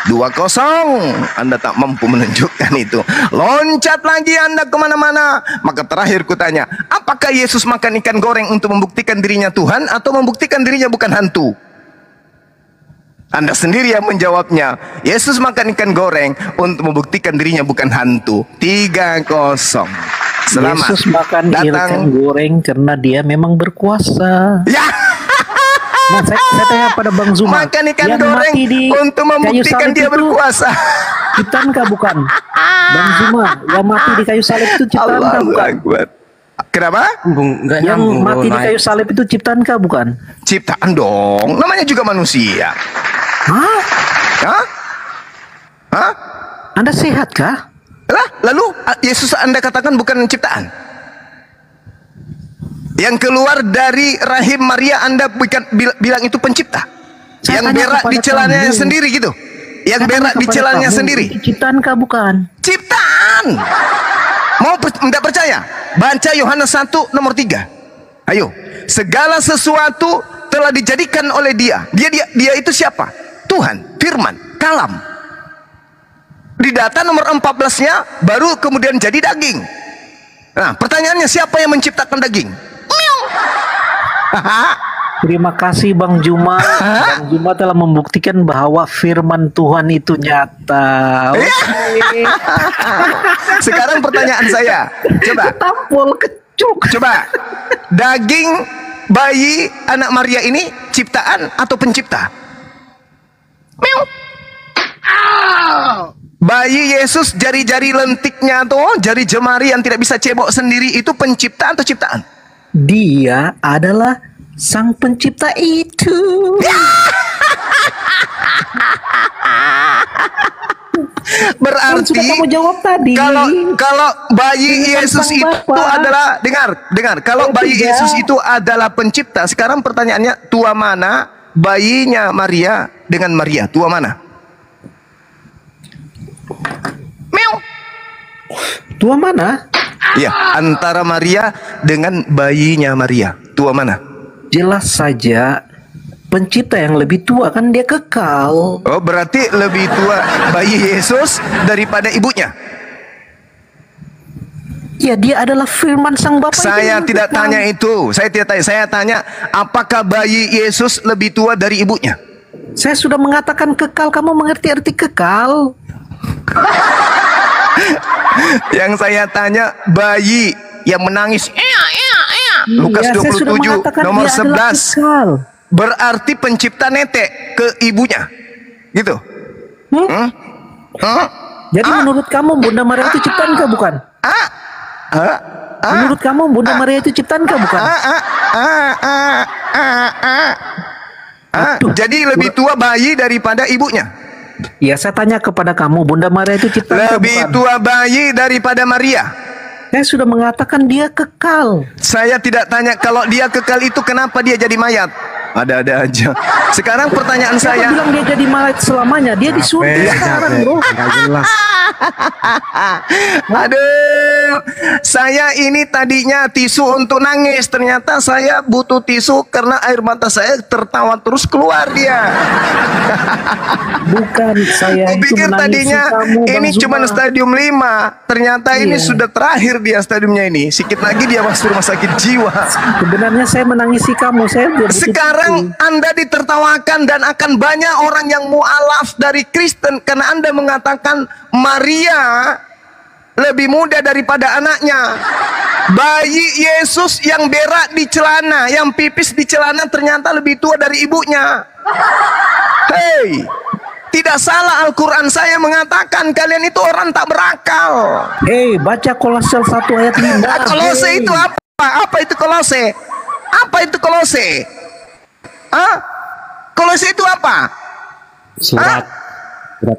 2-0, Anda tak mampu menunjukkan itu. Loncat lagi Anda kemana-mana. Maka terakhir kutanya, apakah Yesus makan ikan goreng untuk membuktikan dirinya Tuhan atau membuktikan dirinya bukan hantu? Anda sendiri yang menjawabnya. Yesus makan ikan goreng untuk membuktikan dirinya bukan hantu. 3-0. Selamat Yesus makan ikan goreng karena dia memang berkuasa. Ya. Nah, saya tanya pada Bang Zuma, makan ikan yang goreng mati di untuk membuktikan dia berkuasa. Ciptaankah bukan? Bang Zuma, yang mati di kayu salib itu ciptaankah bukan? Akbar. Kenapa? Yang mati di kayu salib itu ciptaankah bukan? Ciptaan dong, namanya juga manusia. Hah? Hah? Hah? Anda sehat kah? Lah, lalu Yesus Anda katakan bukan ciptaan? Yang keluar dari rahim Maria Anda bilang itu pencipta? Yang berak di celananya sendiri gitu? Yang berak di celananya sendiri? Ciptaankah bukan? Ciptaan. Mau tidak percaya? Baca Yohanes 1 nomor 3. Ayo. Segala sesuatu telah dijadikan oleh dia. Dia itu siapa? Tuhan, firman, kalam. Di data nomor 14-nya baru kemudian jadi daging. Nah, pertanyaannya siapa yang menciptakan daging? Terima kasih Bang Juma. Bang Juma telah membuktikan bahwa firman Tuhan itu nyata. Okay. Sekarang pertanyaan saya, coba. Tampol kecuk. Coba, daging bayi anak Maria ini ciptaan atau pencipta? Bayi Yesus jari-jari lentiknya tuh, jari jemari yang tidak bisa cebok sendiri itu penciptaan atau ciptaan? Dia adalah sang pencipta itu. Berarti sudah kamu jawab tadi. Kalau bayi Yesus itu adalah dengar. Kalau bayi Yesus itu adalah pencipta, sekarang pertanyaannya tua mana bayinya Maria dengan Maria? Tua mana? Tua mana? Ya, antara Maria dengan bayinya Maria. Tua mana? Jelas saja pencipta yang lebih tua, kan dia kekal. Oh, berarti lebih tua bayi Yesus daripada ibunya. Ya, dia adalah firman sang Bapa. Saya tidak tanya itu. Saya tidak tanya. Saya tanya, apakah bayi Yesus lebih tua dari ibunya? Saya sudah mengatakan kekal. Kamu mengerti arti kekal? Yang saya tanya, bayi yang menangis Lukas 27 nomor 11 berarti pencipta netek ke ibunya, gitu. Jadi menurut kamu Bunda Maria itu ciptaankah bukan? Menurut kamu Bunda Maria itu ciptaankah bukan? Jadi lebih tua bayi daripada ibunya. Ya, saya tanya kepada kamu, Bunda Maria itu ciptaankah lebih bukan? tua bayi daripada Maria. Saya sudah mengatakan dia kekal. Saya tidak tanya kalau dia kekal itu kenapa dia jadi mayat. Ada-ada aja. Sekarang pertanyaan saya. Siapa bilang dia jadi mayat selamanya? Dia di surga sekarang, bro. Nggak jelas. Aduh. Saya ini tadinya tisu untuk nangis, ternyata saya butuh tisu karena air mata saya tertawa terus keluar dia. Bukan, saya itu Kupikir menangisi tadinya kamu, Bang ini cuma Zuma. stadium 5. Ternyata ini Iya. sudah terakhir dia stadiumnya ini. Sikit lagi dia masuk rumah sakit jiwa. Sebenarnya saya menangisi kamu, saya tidak butuh Sekarang tisu. Anda ditertawakan dan akan banyak orang yang mualaf dari Kristen karena Anda mengatakan Maria lebih muda daripada anaknya. Bayi Yesus yang berak di celana, yang pipis di celana ternyata lebih tua dari ibunya. Hei, tidak salah Al-Quran saya mengatakan kalian itu orang tak berakal. Baca Kolose 1 ayat 5. Kolose itu apa? Apa itu Kolose? Apa itu Kolose? Hah? Kolose itu apa? Surat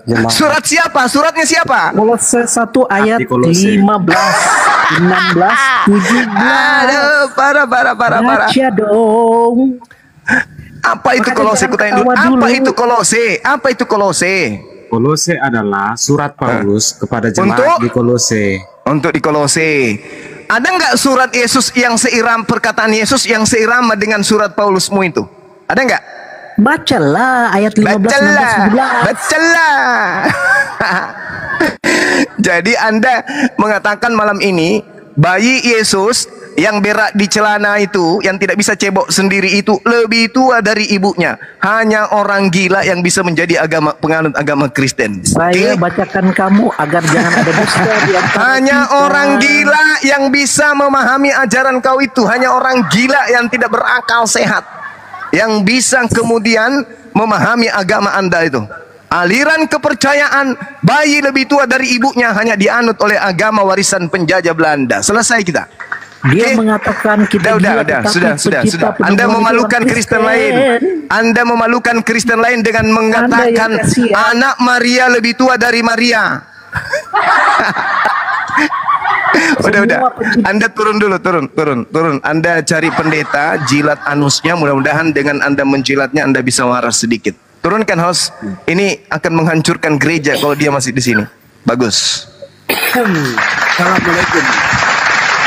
jemaat. Surat siapa? Suratnya siapa? Kolose 1 ayat Hati Kolose. 15, 16, 17. Aduh, parah. Baca dong. Apa itu Makanya Kolose? jangan Kutanya dulu. ketawa Apa dulu. itu Kolose? Apa itu Kolose? Kolose adalah surat Paulus kepada jemaat Untuk? di Kolose. Untuk di Kolose. Ada nggak surat Yesus yang seiram, perkataan Yesus yang seirama dengan surat Paulusmu itu? Ada nggak? Bacalah ayat 15, 16, 17. Bacalah. Jadi Anda mengatakan malam ini bayi Yesus yang berak di celana itu, yang tidak bisa cebok sendiri itu lebih tua dari ibunya. Hanya orang gila yang bisa menjadi penganut agama Kristen. Saya Oke? bacakan kamu agar jangan ada dusta di antara Hanya kita. orang gila yang bisa memahami ajaran kau itu. Hanya orang gila yang tidak berakal sehat yang bisa kemudian memahami agama Anda itu. Aliran kepercayaan bayi lebih tua dari ibunya hanya dianut oleh agama warisan penjajah Belanda. Selesai kita. Dia Oke? mengatakan kita Udah, gila, tetapi sudah. pencipta Anda penemuan memalukan itu orang Kristen lain. Anda memalukan Kristen lain dengan mengatakan yang kasihan. anak Maria lebih tua dari Maria. Udah. Anda turun dulu, turun. Anda cari pendeta, jilat anusnya. Mudah-mudahan dengan Anda menjilatnya Anda bisa waras sedikit. Turunkan host. Ini akan menghancurkan gereja kalau dia masih di sini. Bagus. Assalamualaikum.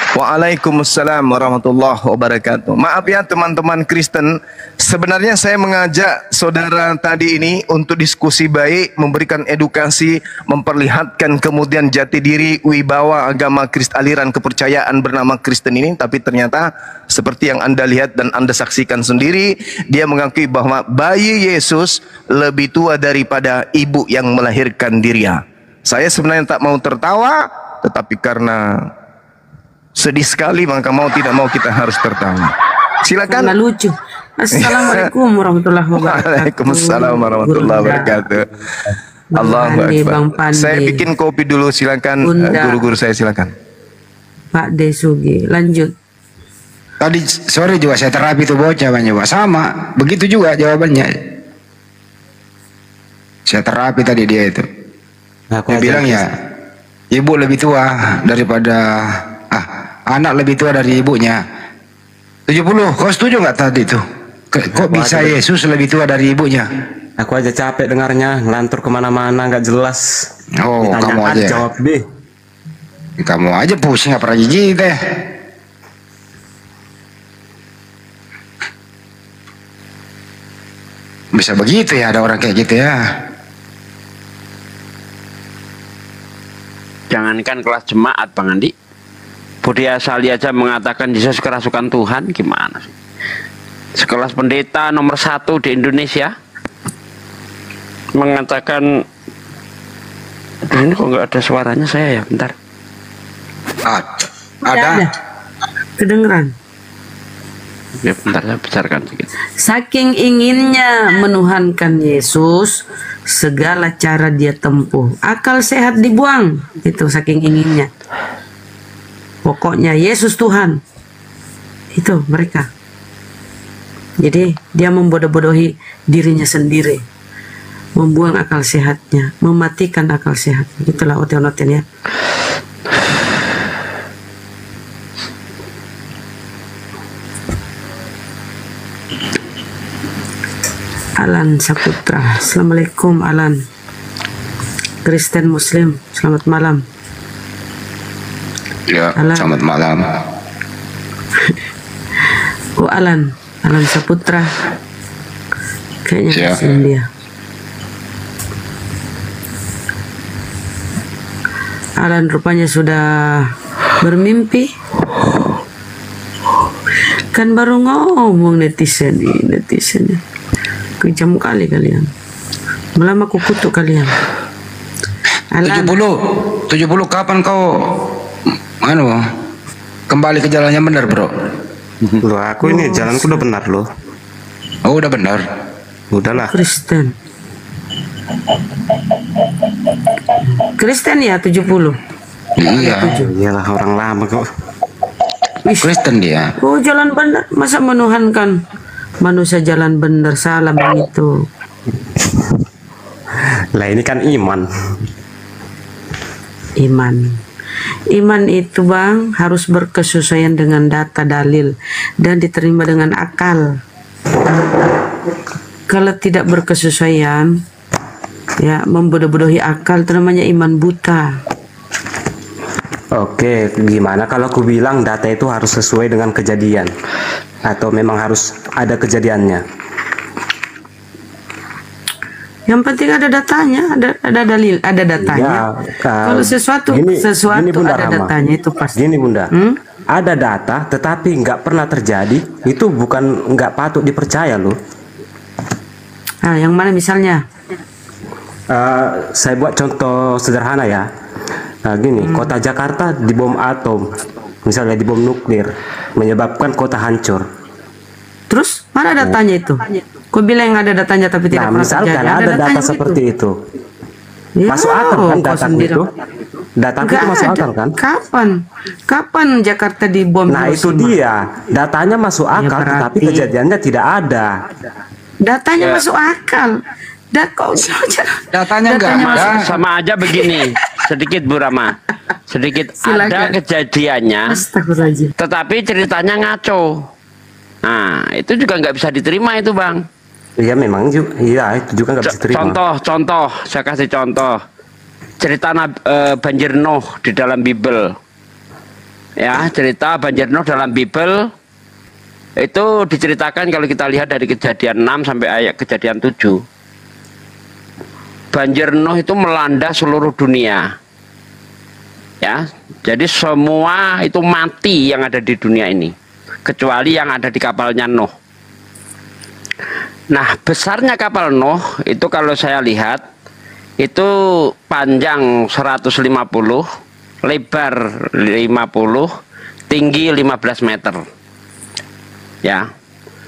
Waalaikumsalam warahmatullahi wabarakatuh. Maaf ya teman-teman Kristen, sebenarnya saya mengajak saudara tadi ini untuk diskusi baik, memberikan edukasi, memperlihatkan kemudian jati diri wibawa agama Kristen, aliran kepercayaan bernama Kristen ini. Tapi ternyata seperti yang Anda lihat dan Anda saksikan sendiri, dia mengakui bahwa bayi Yesus lebih tua daripada ibu yang melahirkan dirinya. Saya sebenarnya tak mau tertawa, tetapi karena sedih sekali maka mau tidak mau kita harus tertawa. Silakan. Karena lucu. Assalamualaikum warahmatullahi wabarakatuh. Waalaikumsalam warahmatullahi wabarakatuh. Allahu Pandi, Akbar. Bang Pandi. Saya bikin kopi dulu, silakan Bunda. guru-guru saya silakan. Pak Desugi, lanjut. Tadi sore juga saya terapi tuh bocah banyak Pak. Sama, begitu juga jawabannya. Saya terapi tadi dia itu. Aku Dia aja bilang ya, ibu lebih tua daripada anak lebih tua dari ibunya. 70, kau setuju nggak tadi tuh? Kok bisa Yesus lebih tua dari ibunya? Aku aja capek dengarnya, ngelantur kemana-mana nggak jelas. Oh, Ditanya kamu A, aja. jawab B. Kamu aja pusing apa jijik teh. Bisa begitu ya, ada orang kayak gitu ya. Jangankan kelas jemaat Bang Andi, Budi Asali aja mengatakan Yesus kerasukan Tuhan, gimana sih? Sekelas pendeta nomor 1 di Indonesia mengatakan, aduh, ini kok nggak ada suaranya saya ya, bentar. Ada. Kedengeran. Ya, bentar saya besarkan sedikit. Saking inginnya menuhankan Yesus, segala cara dia tempuh. Akal sehat dibuang. Itu saking inginnya. Pokoknya Yesus Tuhan. Itu mereka. Jadi dia membodoh-bodohi dirinya sendiri. Membuang akal sehatnya. Mematikan akal sehat. Itulah oten-oten ya. Alan Saputra. Assalamualaikum Alan. Kristen Muslim, selamat malam. Ya, Alan. selamat malam. Oh, Alan Saputra. Kayaknya Ya. kasihan dia. Alan rupanya sudah bermimpi. Kan baru ngomong netizen ini. Kejam kali kalian. Melama aku kutuk kalian. Alan, 70 kapan kau kembali ke jalan yang benar, bro? Loh, aku ini jalanku udah benar loh. Oh, udah benar. Udahlah. Kristen ya 70. Iya, Iyalah orang lama kok. Kristen dia. Oh, jalan benar. Masa menuhankan manusia jalan benar, salah begitu. Lah ini kan iman. Iman itu Bang harus berkesesuaian dengan data dalil dan diterima dengan akal. Kalau tidak berkesesuaian, ya membodoh-bodohi akal, itu namanya iman buta. Oke, gimana kalau aku bilang data itu harus sesuai dengan kejadian? Atau memang harus ada kejadiannya? Yang penting ada datanya, ada dalil, ada datanya. Kalau sesuatu Bunda ada Rama. datanya itu pasti. Gini Bunda, ada data tetapi nggak pernah terjadi, itu bukan nggak patut dipercaya loh. Nah, yang mana misalnya? Saya buat contoh sederhana ya. Nah, gini, kota Jakarta dibom atom, misalnya dibom nuklir, menyebabkan kota hancur. Terus mana datanya itu? Kau bilang ada datanya tapi tidak pernah misalkan terjadi. ada data datanya seperti itu. Ya, Masuk akal kan kau data sendiri. itu? Data itu Nggak masuk ada. akal kan? Kapan Jakarta dibom? Nah itu Hiroshima? dia, datanya masuk akal, berarti- tetapi kejadiannya tidak ada. Datanya Ya. masuk akal. Datanya nggak ada. Sama aja begini, sedikit Bu Rama. Sedikit Silakan. ada kejadiannya, Astagfirullahaladzim. tetapi ceritanya ngaco. Nah, itu juga nggak bisa diterima itu, Bang. Iya memang juga, iya itu juga nggak bisa terima. Contoh, saya kasih contoh. Cerita banjir Nuh di dalam Bible. Ya, cerita banjir Nuh dalam Bible itu diceritakan kalau kita lihat dari kejadian 6 sampai ayat kejadian 7. Banjir Nuh itu melanda seluruh dunia. Ya, jadi semua itu mati yang ada di dunia ini, kecuali yang ada di kapalnya Nuh. Nah, besarnya kapal Nuh itu kalau saya lihat itu panjang 150, lebar 50, tinggi 15 meter. Ya.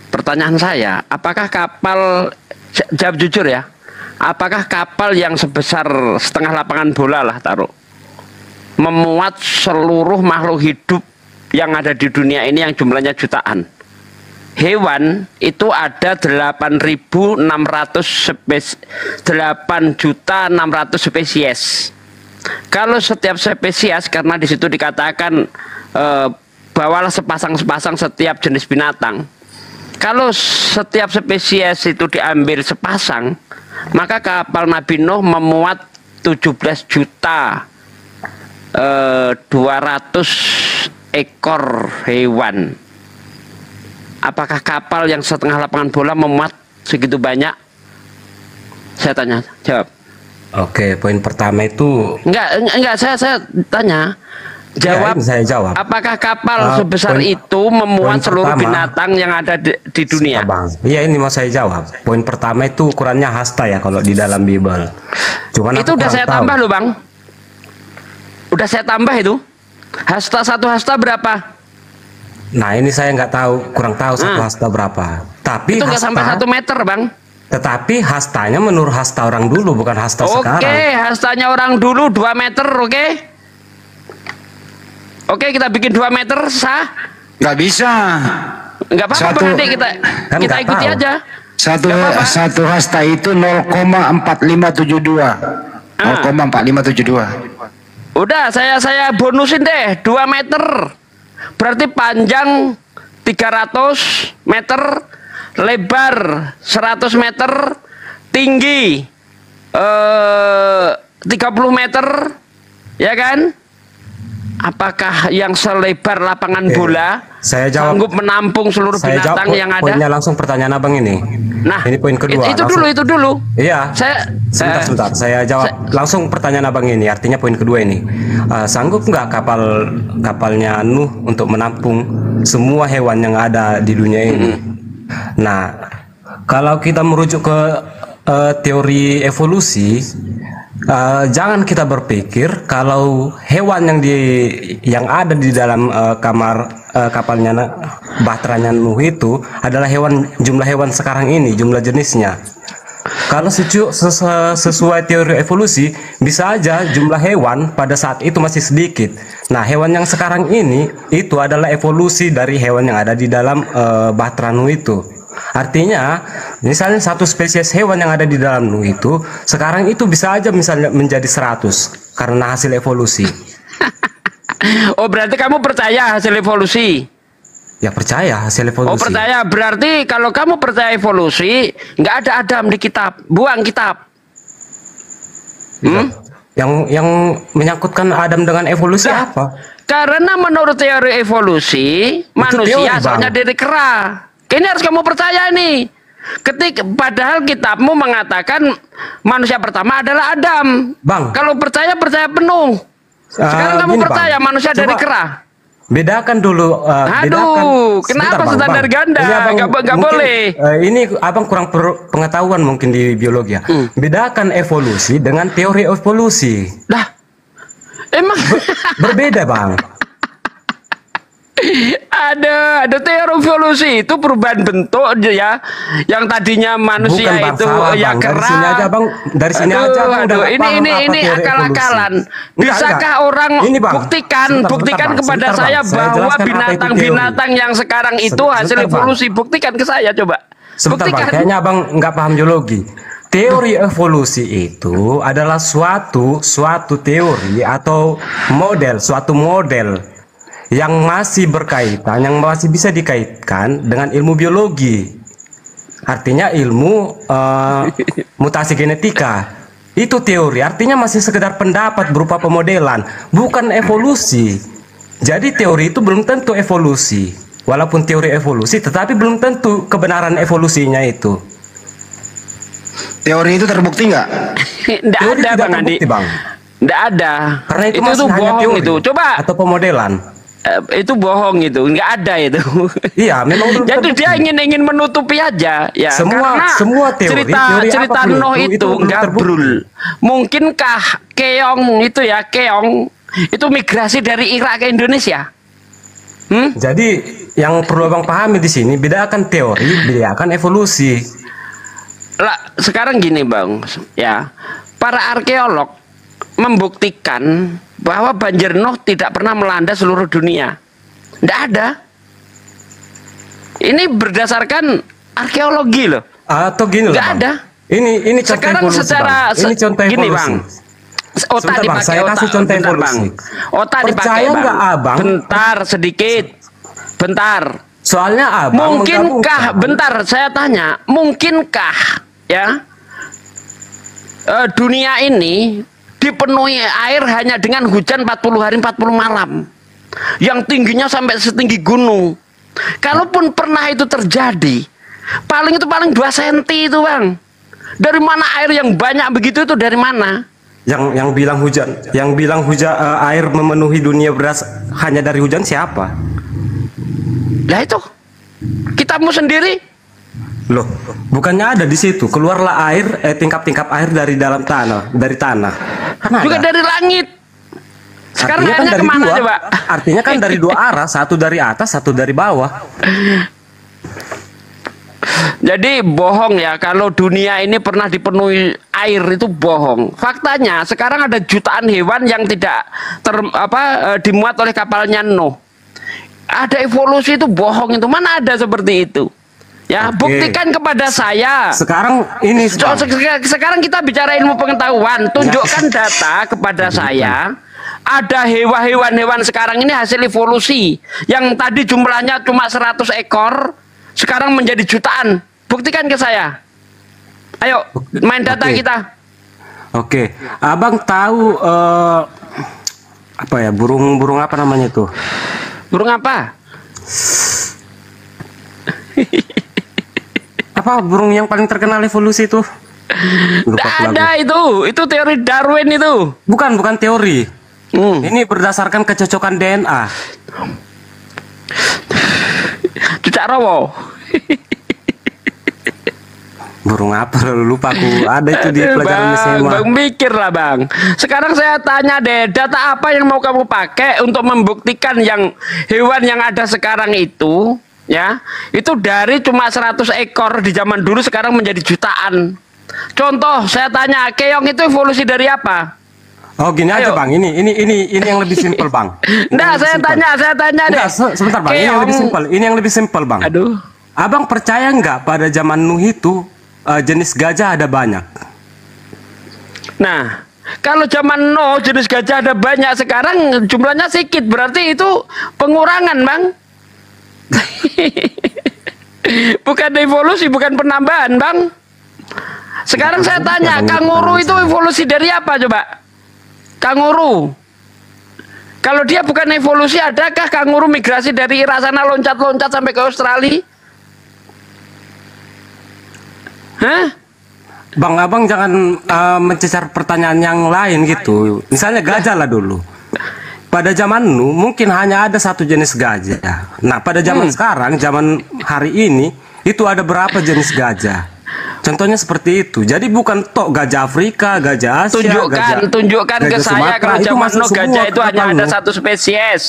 Pertanyaan saya, apakah kapal, jawab jujur ya, apakah kapal yang sebesar setengah lapangan bola lah taruh, memuat seluruh makhluk hidup yang ada di dunia ini yang jumlahnya jutaan? Hewan itu ada 8.600 spesies. Kalau setiap spesies, karena di situ dikatakan bawalah sepasang-sepasang setiap jenis binatang. Kalau setiap spesies itu diambil sepasang, maka kapal Nabi Nuh memuat 17 juta 200 ekor hewan. Apakah kapal yang setengah lapangan bola memuat segitu banyak? Saya tanya, jawab. Oke, poin pertama itu Enggak, saya tanya. Jawab. Ya, saya jawab. Apakah kapal sebesar poin- itu memuat poin seluruh pertama- binatang yang ada di dunia? Bang. Iya ini mau saya jawab. Poin pertama itu ukurannya hasta ya kalau di dalam Bible. Cuman Itu aku udah kurang saya tahu. tambah loh, Bang. Udah saya tambah itu. Satu hasta berapa? Nah ini saya nggak tahu, kurang tahu satu hasta berapa. Tapi Itu nggak sampai 1 meter, Bang. Tetapi hastanya menurut hasta orang dulu, bukan hasta Oke, sekarang. hastanya orang dulu 2 meter, oke? Oke, kita bikin 2 meter, sah? Nggak bisa. Nggak apa-apa, Satu- nanti kita nggak ikuti tahu. aja. Satu hasta itu 0,4572. 0,4572. Udah, saya bonusin deh 2 meter. Berarti panjang 300 meter, lebar 100 meter, tinggi 30 meter, ya kan? Apakah yang selebar lapangan bola saya jawab, sanggup menampung seluruh saya binatang jawab yang ada? poinnya langsung pertanyaan abang ini. Nah, ini poin kedua. Itu langsung. dulu, itu dulu. Iya. Sebentar. Saya jawab langsung pertanyaan abang ini. Artinya poin kedua ini, sanggup nggak kapalnya Nuh untuk menampung semua hewan yang ada di dunia ini? Nah, kalau kita merujuk ke teori evolusi, jangan kita berpikir kalau hewan yang ada di dalam kapalnya bahteranya Nuh itu adalah jumlah hewan sekarang ini, jumlah jenisnya. Kalau sesuai teori evolusi, bisa aja jumlah hewan pada saat itu masih sedikit. Nah, hewan yang sekarang ini itu adalah evolusi dari hewan yang ada di dalam bahtera Nuh itu. Artinya, misalnya satu spesies hewan yang ada di dalam Nuh itu sekarang itu bisa aja misalnya menjadi 100 karena hasil evolusi. Oh, berarti kamu percaya hasil evolusi? Ya, percaya hasil evolusi. Oh, percaya. Berarti kalau kamu percaya evolusi, nggak ada Adam di kitab, buang kitab. Yang menyangkutkan Adam dengan evolusi apa? Karena menurut teori evolusi, manusia asalnya dari kera. Ini harus kamu percaya nih. Padahal kitabmu mengatakan manusia pertama adalah Adam. Bang, kalau percaya penuh. Sekarang kamu percaya Bang, manusia dari kera. Bedakan dulu. Kenapa standar ganda? Gak boleh. Ini abang kurang pengetahuan mungkin di biologi ya. Bedakan evolusi dengan teori evolusi. Lah, emang berbeda bang. Ada teori evolusi itu perubahan bentuk ya, yang tadinya manusia bang, itu salah, ya bang. kera. Dari sini aja bang, ini akal-akalan. Bisakah orang buktikan kepada saya bahwa binatang-binatang yang sekarang itu hasil evolusi? Buktikan ke saya coba. Sebentar bang, kayaknya abang nggak paham geologi. Teori evolusi itu adalah suatu teori atau suatu model yang masih berkaitan, yang masih bisa dikaitkan dengan ilmu biologi. Artinya ilmu mutasi genetika. Itu teori, artinya masih sekedar pendapat berupa pemodelan, bukan evolusi. Jadi teori itu belum tentu evolusi. Walaupun teori evolusi, tetapi belum tentu kebenaran evolusinya itu. Teori itu terbukti nggak? Nggak ada Bang Andi. Nggak ada. Karena itu bohong itu. Coba. Atau pemodelan. Itu bohong itu, nggak ada itu. Iya, memang. Jadi dia ingin menutupi aja, ya. Semua teori cerita Nuh itu gabrul. Mungkinkah keong itu itu migrasi dari Irak ke Indonesia? Jadi yang perlu abang pahami di sini, bedakan teori, bedakan evolusi. Lah, sekarang gini bang, ya, para arkeolog membuktikan bahwa banjir Nuh tidak pernah melanda seluruh dunia. Tidak ada. Ini berdasarkan arkeologi loh. Atau gini loh. Tidak ada. Ini contoh sekarang evolusi, secara bang. Ini contoh gini evolusi. bang. Otak Sebentar, dipakai bang, saya kasih contoh evolusi. Otak dipakai Percaya bang. nggak abang? Bentar sedikit. Bentar. Soalnya abang mungkinkah? Bentar, saya tanya. Mungkinkah ya dunia ini dipenuhi air hanya dengan hujan 40 hari 40 malam yang tingginya sampai setinggi gunung? Kalaupun pernah itu terjadi, paling 2 cm itu bang. Dari mana air yang banyak begitu itu dari mana? Yang bilang hujan air memenuhi dunia beras hanya dari hujan siapa? Lah itu kitabmu sendiri. Loh, bukannya ada di situ? Keluarlah air, tingkap-tingkap air dari dalam tanah, dari tanah. Kan juga dari langit. Sekarang artinya airnya kemana coba? Artinya kan dari 2 arah, satu dari atas, satu dari bawah. Jadi bohong ya, kalau dunia ini pernah dipenuhi air itu bohong. Faktanya sekarang ada jutaan hewan yang tidak dimuat oleh kapalnya Nuh. Ada evolusi itu bohong itu, mana ada seperti itu? Ya, buktikan kepada saya. Sekarang ini sekarang kita bicara ilmu pengetahuan. Tunjukkan data kepada saya. Ada hewan sekarang ini hasil evolusi yang tadi jumlahnya cuma 100 ekor, sekarang menjadi jutaan. Buktikan ke saya. Ayo, main data kita. Oke, abang tahu apa ya, burung apa namanya itu? Burung apa? Apa burung yang paling terkenal evolusi itu? Tidak ada itu teori Darwin itu. Bukan teori. Ini berdasarkan kecocokan DNA. Cucak rawo. Burung apa? Lupa aku. Ada itu di pelajaran SMA. Bang, mikir lah bang. Sekarang saya tanya deh, data apa yang mau kamu pakai untuk membuktikan yang hewan yang ada sekarang itu, ya, itu dari cuma 100 ekor di zaman dulu sekarang menjadi jutaan. Contoh, saya tanya, keong itu evolusi dari apa? Oh gini aja bang, ini yang lebih simpel bang. Nah, saya tanya deh. Sebentar bang, ini yang lebih simpel bang. Aduh. Abang percaya nggak pada zaman Nuh itu jenis gajah ada banyak? Nah, kalau zaman Nuh jenis gajah ada banyak, sekarang jumlahnya sedikit, berarti itu pengurangan bang. Bukan evolusi, bukan penambahan bang. Sekarang saya tanya, kanguru itu evolusi dari apa coba? Kanguru. Kalau dia bukan evolusi, adakah kanguru migrasi dari Irak sana loncat-loncat sampai ke Australia? Hah? Bang, abang jangan mencecar pertanyaan yang lain gitu. Misalnya gajah lah dulu. Pada zaman Nuh mungkin hanya ada satu jenis gajah. Nah, pada zaman sekarang, zaman hari ini, itu ada berapa jenis gajah? Contohnya seperti itu. Jadi bukan tok gajah Afrika, gajah Asia, tunjukkan ke gajah saya Sumatera, kalau itu zaman masuk Nuh semua gajah ke itu hanya kapal ada Nuh. satu spesies.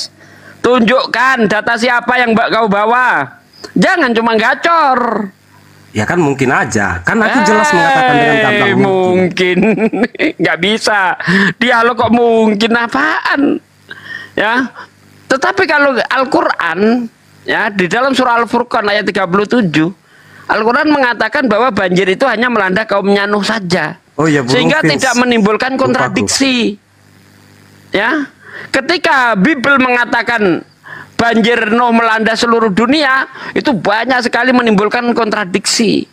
Tunjukkan data siapa yang kau bawa. Jangan cuma gacor. Ya kan mungkin aja. Kan aku jelas mengatakan dengan gamblang mungkin. Nggak bisa. Dialog kok mungkin apaan? Ya. Tetapi kalau Al-Qur'an, ya, di dalam surah Al-Furqan ayat 37, Al-Quran mengatakan bahwa banjir itu hanya melanda kaumnya Nuh saja. Oh iya, sehingga tidak menimbulkan kontradiksi. Ya, ketika Bible mengatakan banjir Nuh melanda seluruh dunia, itu banyak sekali menimbulkan kontradiksi.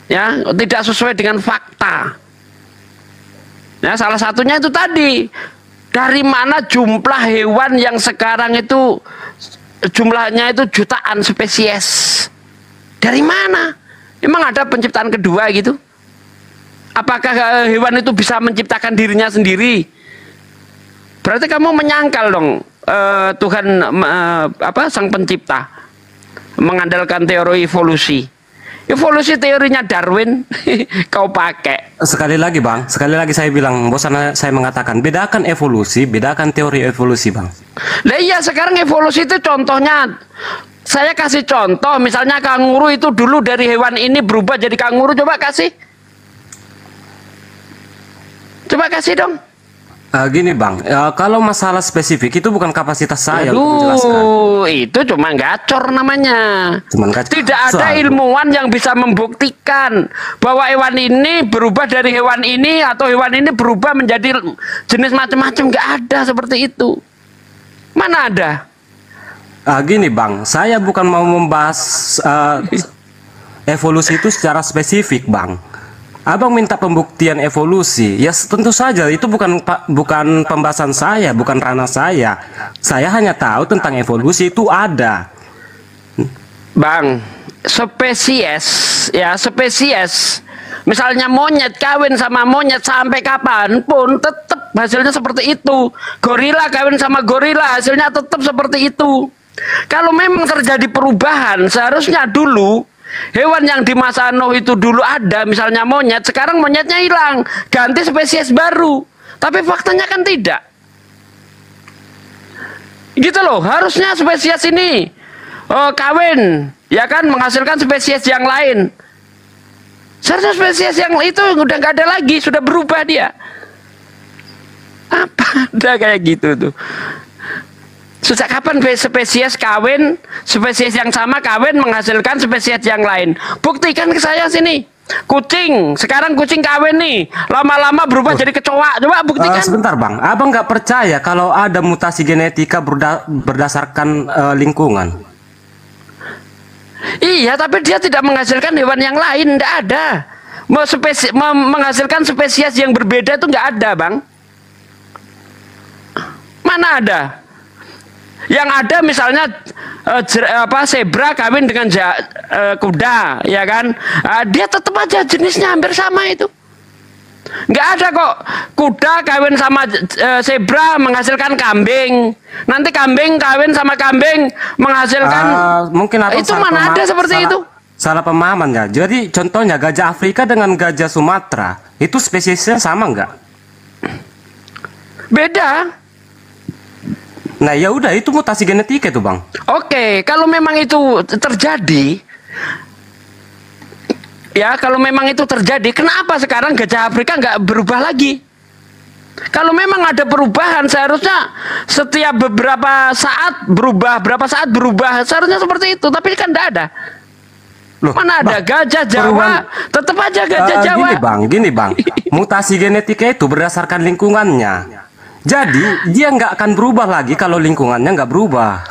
Ya, tidak sesuai dengan fakta. Ya, salah satunya itu tadi, dari mana jumlah hewan yang sekarang itu jumlahnya itu jutaan spesies? Dari mana? Emang ada penciptaan kedua gitu? Apakah hewan itu bisa menciptakan dirinya sendiri? Berarti kamu menyangkal dong Tuhan Sang Pencipta, mengandalkan teori evolusi. Evolusi teorinya Darwin kau pakai. Sekali lagi bang, sekali lagi saya bilang, bosan saya mengatakan, bedakan evolusi, bedakan teori evolusi bang. Lah iya, sekarang evolusi itu contohnya, saya kasih contoh, misalnya kanguru itu dulu dari hewan ini berubah jadi kanguru, coba kasih. Coba kasih dong. Gini bang, kalau masalah spesifik itu bukan kapasitas saya untuk Aduh, menjelaskan. itu cuma gacor namanya. Gacor. Tidak ada ilmuwan yang bisa membuktikan bahwa hewan ini berubah dari hewan ini atau hewan ini berubah menjadi jenis macam-macam. Nggak ada seperti itu. Mana ada? Gini bang, saya bukan mau membahas evolusi itu secara spesifik bang. Abang minta pembuktian evolusi, ya tentu saja itu bukan pembahasan saya, bukan ranah saya. Saya hanya tahu tentang evolusi itu ada. Bang, spesies, ya spesies. Misalnya monyet kawin sama monyet sampai kapanpun tetap hasilnya seperti itu. Gorila kawin sama gorila hasilnya tetap seperti itu. Kalau memang terjadi perubahan, seharusnya dulu hewan yang di masa Nuh itu dulu ada, misalnya monyet, sekarang monyetnya hilang, ganti spesies baru. Tapi faktanya kan tidak. Gitu loh, harusnya spesies ini kawin, ya kan, menghasilkan spesies yang lain. Seharusnya spesies yang itu udah nggak ada lagi, sudah berubah dia. Apa ada kayak gitu tuh? Sejak kapan spesies kawin, spesies yang sama kawin menghasilkan spesies yang lain? Buktikan ke saya sini. Kucing, sekarang kucing kawin nih, lama-lama berubah jadi kecoa. Coba buktikan. Sebentar bang, abang nggak percaya kalau ada mutasi genetika berdasarkan lingkungan? Iya, tapi dia tidak menghasilkan hewan yang lain, tidak ada. Menghasilkan spesies yang berbeda itu nggak ada, bang. Mana ada? Yang ada misalnya zebra kawin dengan kuda, ya kan? Dia tetap aja jenisnya hampir sama itu. Nggak ada kok kuda kawin sama zebra menghasilkan kambing. Nanti kambing kawin sama kambing menghasilkan. Mungkin itu mana ada seperti itu? Salah pemahaman ya. Jadi contohnya gajah Afrika dengan gajah Sumatera itu spesiesnya sama nggak? Beda. Nah ya udah, itu mutasi genetika itu bang. Oke, kalau memang itu terjadi, ya kalau memang itu terjadi, kenapa sekarang gajah Afrika nggak berubah lagi? Kalau memang ada perubahan, seharusnya setiap beberapa saat berubah, seharusnya seperti itu. Tapi kan tidak ada. Loh, mana ada gajah Jawa, tetap aja gajah Jawa. Gini bang, mutasi genetika itu berdasarkan lingkungannya. Jadi dia nggak akan berubah lagi kalau lingkungannya nggak berubah.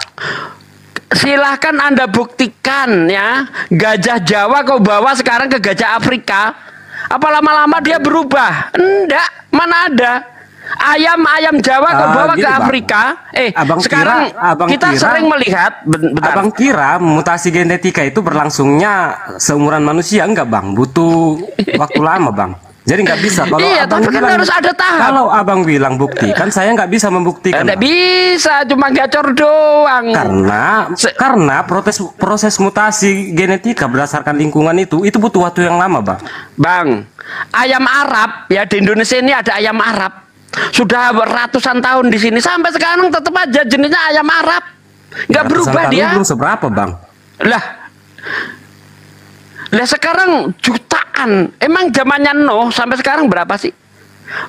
Silahkan Anda buktikan ya, gajah Jawa kau bawa sekarang ke gajah Afrika, apa lama-lama dia berubah? Enggak, mana ada. Ayam Jawa kau bawa ke Afrika. Sekarang kita sering melihat. Bentar. Abang kira mutasi genetika itu berlangsungnya seumuran manusia? Enggak bang, butuh waktu lama bang. Jadi nggak bisa. Kalau iya, tapi kan harus ada tahap. Kalau abang bilang buktikan, saya nggak bisa membuktikan. Nggak bisa, cuma gacor doang. Karena proses mutasi genetika berdasarkan lingkungan itu butuh waktu yang lama, bang. Bang, ayam Arab ya, di Indonesia ini ada ayam Arab. Sudah ratusan tahun di sini sampai sekarang tetap aja jenisnya ayam Arab. Nggak berubah dia. Belum seberapa, bang. Lah sekarang jutaan. Emang zamannya Nuh sampai sekarang berapa sih?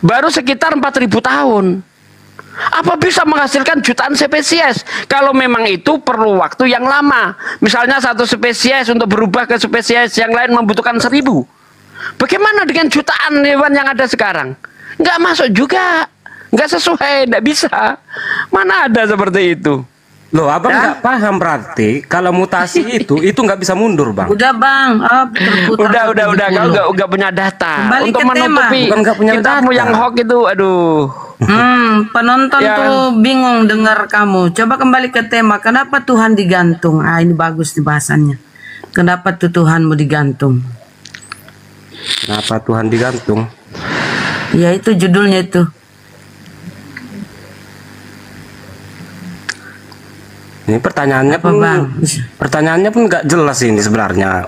Baru sekitar 4.000 tahun. Apa bisa menghasilkan jutaan spesies? Kalau memang itu perlu waktu yang lama. Misalnya satu spesies untuk berubah ke spesies yang lain membutuhkan 1.000. Bagaimana dengan jutaan hewan yang ada sekarang? Nggak masuk juga. Nggak sesuai, nggak bisa. Mana ada seperti itu? Loh, abang nggak paham berarti kalau mutasi itu nggak bisa mundur, bang. Udah bang, udah. Kau nggak punya data. Kembali untuk ke menutupi kitabmu yang hoax itu, aduh. Penonton tuh bingung dengar kamu. Coba kembali ke tema. Kenapa Tuhan digantung? Ini bagus nih bahasannya. Kenapa tuh Tuhanmu digantung? Kenapa Tuhan digantung? Ya itu judulnya itu. Ini pertanyaannya pun nggak jelas ini sebenarnya.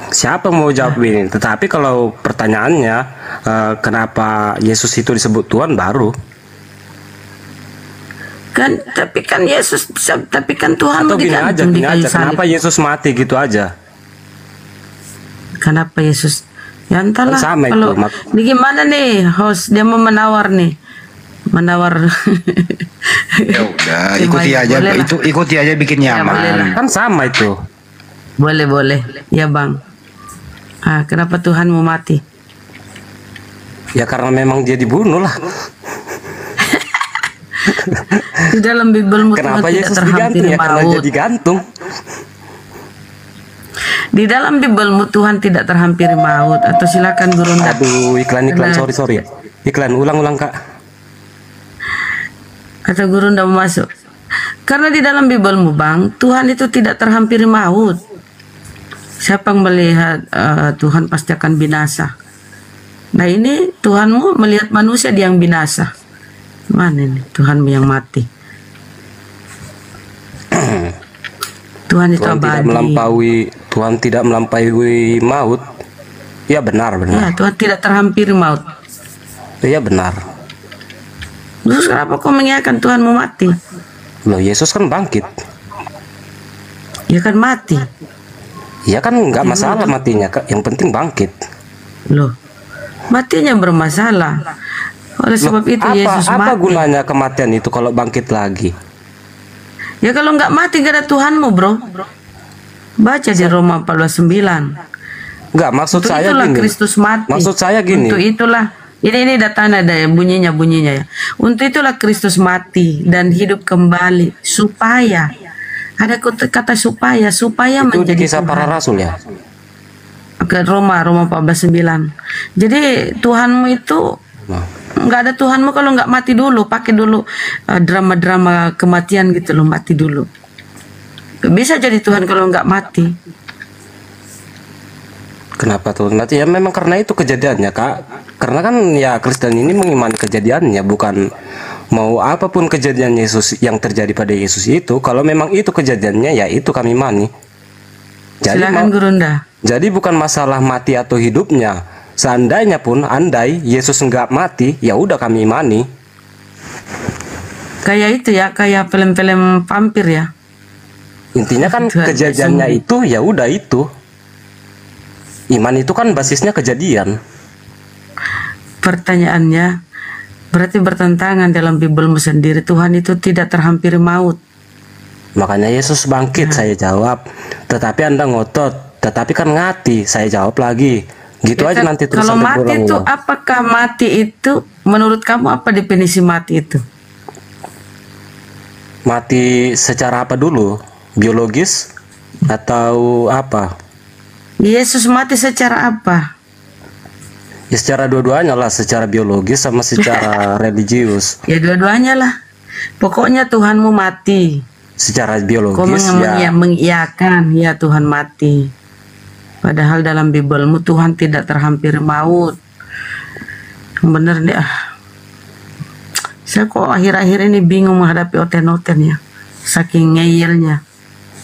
Siapa mau jawab ini? Tetapi kalau pertanyaannya kenapa Yesus itu disebut Tuhan baru? Tapi kan Yesus bisa, tapi kan Tuhan atau gini aja, kenapa Yesus mati gitu aja? Kenapa Yesus? Ya entahlah. Sama kalau ini gimana nih host, dia mau menawar ya udah ikuti aja bikin nyaman. Kan sama itu. Boleh ya bang. Kenapa Tuhan mau mati? Ya karena memang dia dibunuh lah. Di dalam Bibelmu kenapa Tuhan Yesus tidak terhampiri digantung? Ya karena dia digantung. Di dalam Bibelmu Tuhan tidak terhampiri maut. Atau silakan guru. Aduh, iklan sorry ya. Iklan ulang kak. Atau guru ndak mau masuk. Karena di dalam Bibelmu bang, Tuhan itu tidak terhampiri maut. Siapa yang melihat Tuhan pasti akan binasa. Nah ini Tuhanmu melihat manusia dia yang binasa. Mana ini Tuhanmu yang mati? Tuhan itu abadi. Tuhan tidak melampaui maut. Ya benar. Ya, Tuhan tidak terhampiri maut. Iya benar. Terus kenapa kau mengingatkan Tuhan mau mati? Loh, Yesus kan bangkit. Ya kan mati. Ya kan nggak masalah matinya, yang penting bangkit. Loh, matinya bermasalah. Oleh sebab itu Yesus mati. Apa gunanya kematian itu kalau bangkit lagi? Ya kalau nggak mati gak ada Tuhanmu, bro. Baca di Roma 14:9. Nggak, maksud untuk saya itulah gini. Kristus mati. Maksud saya gini. Untuk itulah ini datanya ada ya, bunyinya ya. Untuk itulah Kristus mati dan hidup kembali supaya ada kata supaya itu menjadi kisah Tuhan. para rasul ya. Ke Roma 14:9. Jadi Tuhanmu itu nggak ada Tuhanmu kalau nggak mati dulu, pakai dulu drama-drama kematian gitu loh, mati dulu. Nggak bisa jadi Tuhan kalau nggak mati. Kenapa tuh? Nanti ya memang karena itu kejadiannya, Kak. Karena kan ya Kristen ini mengimani kejadiannya, bukan mau apapun kejadian Yesus yang terjadi pada Yesus itu. Kalau memang itu kejadiannya, ya itu kami imani. Jadi, Silakan Gurunda. jadi bukan masalah mati atau hidupnya. Seandainya pun, andai Yesus nggak mati, ya udah kami imani. Kayak itu ya, kayak film-film vampir ya. Intinya kan Tuhan kejadiannya Yesus. itu, ya udah itu. Iman itu kan basisnya kejadian. Pertanyaannya, berarti bertentangan dalam Bibelmu sendiri. Tuhan itu tidak terhampiri maut. Makanya Yesus bangkit, saya jawab. Tetapi Anda ngotot, tetapi kan ngati, saya jawab lagi. Gitu Ya aja kan, nanti terus kalau sampai mati itu, berulang-ulang. apakah mati itu menurut kamu apa definisi mati itu? Mati secara apa dulu? Biologis atau apa? Yesus mati secara apa? Ya secara dua-duanya lah, secara biologis sama secara religius. Ya dua-duanya lah. Pokoknya Tuhanmu mati. Secara Kau biologis ya. mengiyakan, ya Tuhan mati. Padahal dalam Bibelmu Tuhan tidak terhampiri maut. Bener deh. Saya kok akhir-akhir ini bingung menghadapi oten-oten ya. Saking ngeyelnya.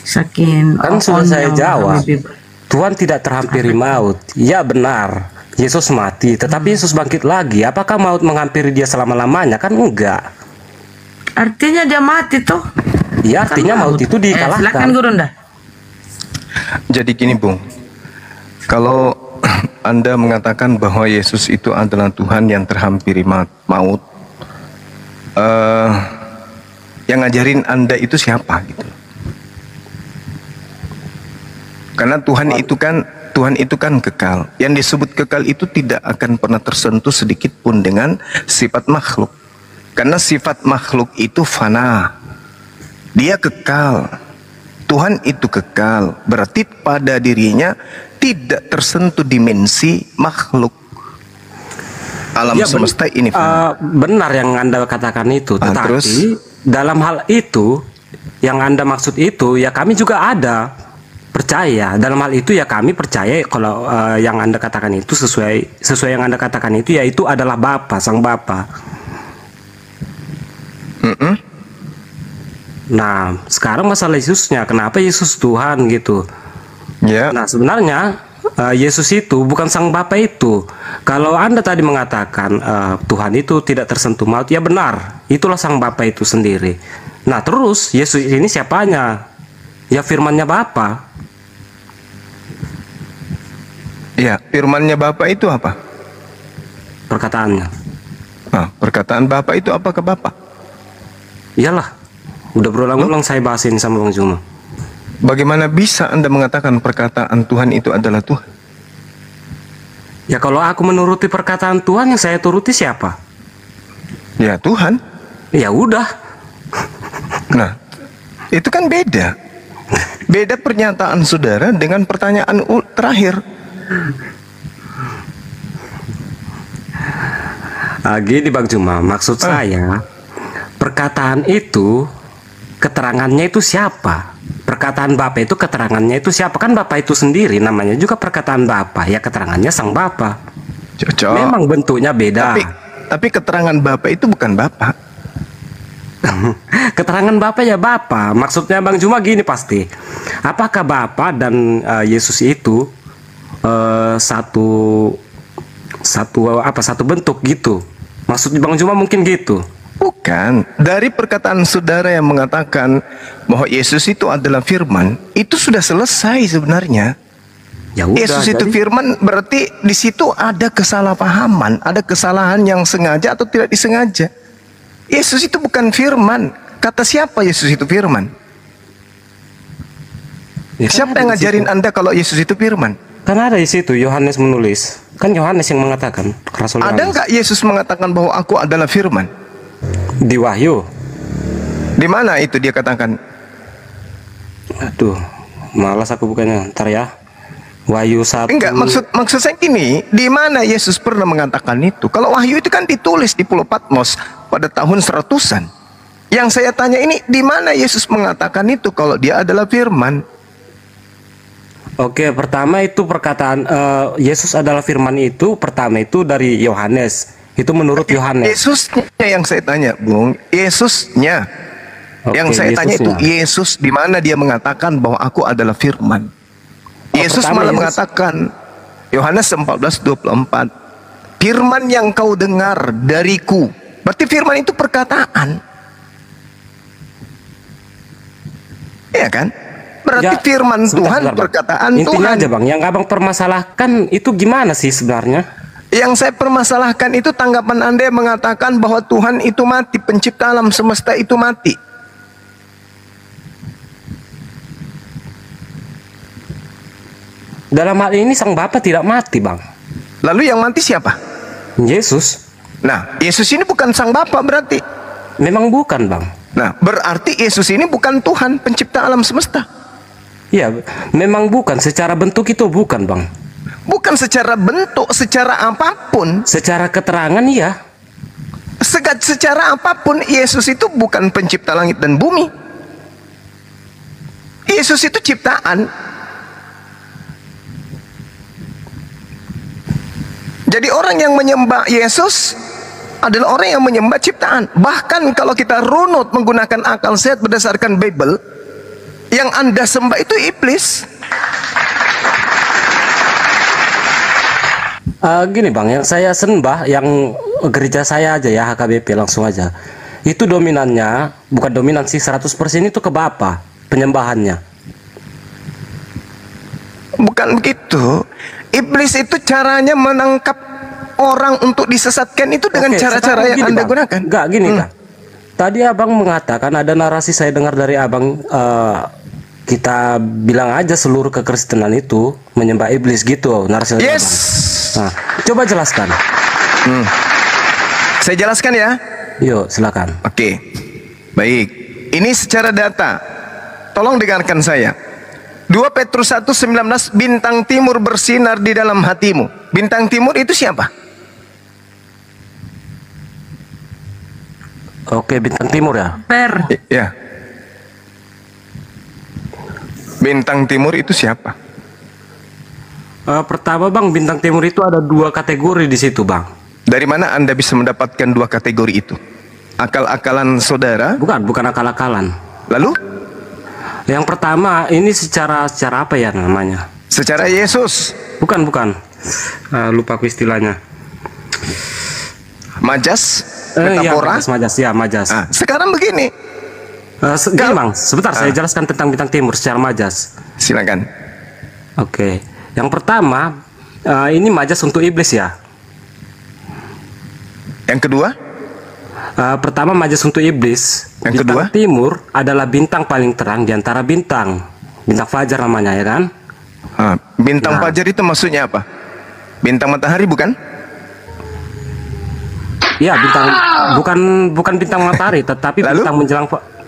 Saking Kan sudah saya yang jawab. memahami Bibel. Tuhan tidak terhampiri maut. Ya benar. Yesus mati, tetapi Yesus bangkit lagi. Apakah maut menghampiri dia selama-lamanya? Kan enggak. Artinya dia mati tuh. Ya artinya maut itu Silakan dikalahkan. Gurunda. Jadi gini Bung, kalau Anda mengatakan bahwa Yesus itu adalah Tuhan yang terhampiri maut, yang ngajarin Anda itu siapa gitu? Karena Tuhan itu kan kekal. Yang disebut kekal itu tidak akan pernah tersentuh sedikit pun dengan sifat makhluk. Karena sifat makhluk itu fana. Dia kekal. Tuhan itu kekal. Berarti pada dirinya tidak tersentuh dimensi makhluk. Alam Ya, semesta ini fana. benar yang Anda katakan itu. Tetapi terus? dalam hal itu, yang Anda maksud itu, ya kami juga ada percaya. Dalam hal itu ya kami percaya kalau yang Anda katakan itu sesuai yang Anda katakan itu, yaitu adalah Bapa, Sang Bapa. Nah, sekarang masalah Yesusnya, kenapa Yesus Tuhan gitu? Ya. Nah, sebenarnya Yesus itu bukan Sang Bapa itu. Kalau Anda tadi mengatakan Tuhan itu tidak tersentuh maut, ya benar, itulah Sang Bapa itu sendiri. Nah, terus Yesus ini siapanya? Ya firman-Nya Bapa. Ya, firman-Nya Bapa itu apa? Perkataannya. Nah, perkataan Bapa itu apa ke Bapa? Iyalah, udah berulang-ulang saya bahas ini sama Bang Juma. Bagaimana bisa Anda mengatakan perkataan Tuhan itu adalah Tuhan? Ya kalau aku menuruti perkataan Tuhan, yang saya turuti siapa? Ya Tuhan. Ya udah. Nah, itu kan beda. Beda pernyataan saudara dengan pertanyaan terakhir. Gini Bang Juma, maksud saya perkataan itu keterangannya itu siapa? Perkataan Bapa itu keterangannya itu siapa? Kan Bapa itu sendiri namanya juga perkataan Bapa, ya keterangannya Sang Bapa. Cocok. Memang bentuknya beda. Tapi keterangan Bapa itu bukan Bapa. Keterangan Bapa ya Bapa. Maksudnya Bang Juma gini pasti. Apakah Bapa dan Yesus itu satu bentuk gitu? Maksud Bang Juma mungkin gitu. Bukan. Dari perkataan saudara yang mengatakan bahwa Yesus itu adalah firman, itu sudah selesai sebenarnya. Ya udah, Yesus itu firman, berarti di situ ada kesalahpahaman, ada kesalahan yang sengaja atau tidak disengaja. Yesus itu bukan firman. Kata siapa Yesus itu firman? Ya, Siapa yang ngajarin Anda kalau Yesus itu firman? Kan ada di situ Yohanes menulis. Kan Yohanes yang mengatakan. Rasul Ada Yohanes. nggak Yesus mengatakan bahwa aku adalah firman? Di Wahyu. Di mana itu dia katakan? Aduh, malas aku bukannya. Ntar ya. Wahyu 1. Enggak, maksud saya gini, di mana Yesus pernah mengatakan itu? Kalau Wahyu itu kan ditulis di Pulau Patmos pada tahun 100-an. Yang saya tanya ini, di mana Yesus mengatakan itu kalau dia adalah firman? Oke, pertama itu perkataan Yesus adalah firman itu pertama itu dari Yohanes. Itu menurut Yohanes. Yesusnya yang saya tanya, Bung. Yesusnya. Oke, Yang saya tanya itu Yesusnya. Yesus di mana dia mengatakan bahwa aku adalah firman. Yesus pertama malah Yesus- mengatakan Yohanes 14:24, firman yang kau dengar dariku. Berarti firman itu perkataan. Iya kan? Berarti Ya, firman Tuhan Bang. perkataan Intinya Tuhan. aja Bang, yang Abang permasalahkan itu gimana sih sebenarnya? Yang saya permasalahkan itu tanggapan Anda yang mengatakan bahwa Tuhan itu mati, pencipta alam semesta itu mati. Dalam hal ini sang Bapa tidak mati, Bang. Lalu yang mati siapa? Yesus. Nah, Yesus ini bukan sang Bapa berarti. Memang bukan, Bang. Nah, berarti Yesus ini bukan Tuhan pencipta alam semesta. Iya, memang bukan. Secara bentuk itu bukan, Bang. Bukan secara bentuk, secara apapun. Secara keterangan iya. Secara apapun, Yesus itu bukan pencipta langit dan bumi. Yesus itu ciptaan. Jadi orang yang menyembah Yesus adalah orang yang menyembah ciptaan. Bahkan kalau kita runut menggunakan akal sehat berdasarkan Bible, yang Anda sembah itu iblis. Gini Bang, yang saya sembah, yang gereja saya aja ya, HKBP langsung aja. Itu dominannya, bukan dominan sih, 100% itu ke Bapa penyembahannya. Bukan begitu. Iblis itu caranya menangkap orang untuk disesatkan itu dengan Oke, cara-cara sekarang yang gini, Anda Bang. gunakan. Enggak, gini Kak. Tadi Abang mengatakan, ada narasi saya dengar dari Abang, kita bilang aja seluruh kekristenan itu menyembah iblis gitu, narasi dari Yes. Abang. Nah, coba jelaskan. Saya jelaskan ya. Yuk, silakan. Oke. Baik. Ini secara data. Tolong dengarkan saya. 2 Petrus 1:19, bintang timur bersinar di dalam hatimu. Bintang timur itu siapa? Oke, bintang timur ya. Per. Ya. Bintang timur itu siapa? Pertama Bang, bintang timur itu ada 2 kategori di situ Bang. Dari mana Anda bisa mendapatkan 2 kategori itu? Akal-akalan saudara? Bukan akal-akalan. Lalu? Yang pertama ini secara apa ya namanya? Secara Yesus. Bukan. Lupa aku istilahnya. Majas? Iya, Metafora? majas. Sekarang begini. Gini Bang, sebentar saya jelaskan tentang bintang timur secara majas. Silakan. Oke. Yang pertama, ini majas untuk iblis ya. Yang kedua? Pertama majas untuk iblis. Yang bintang kedua? timur adalah bintang paling terang di antara bintang. Bintang fajar namanya ya kan? Bintang Nah. fajar itu maksudnya apa? Bintang matahari bukan? Iya, bukan bintang matahari, tetapi Lalu?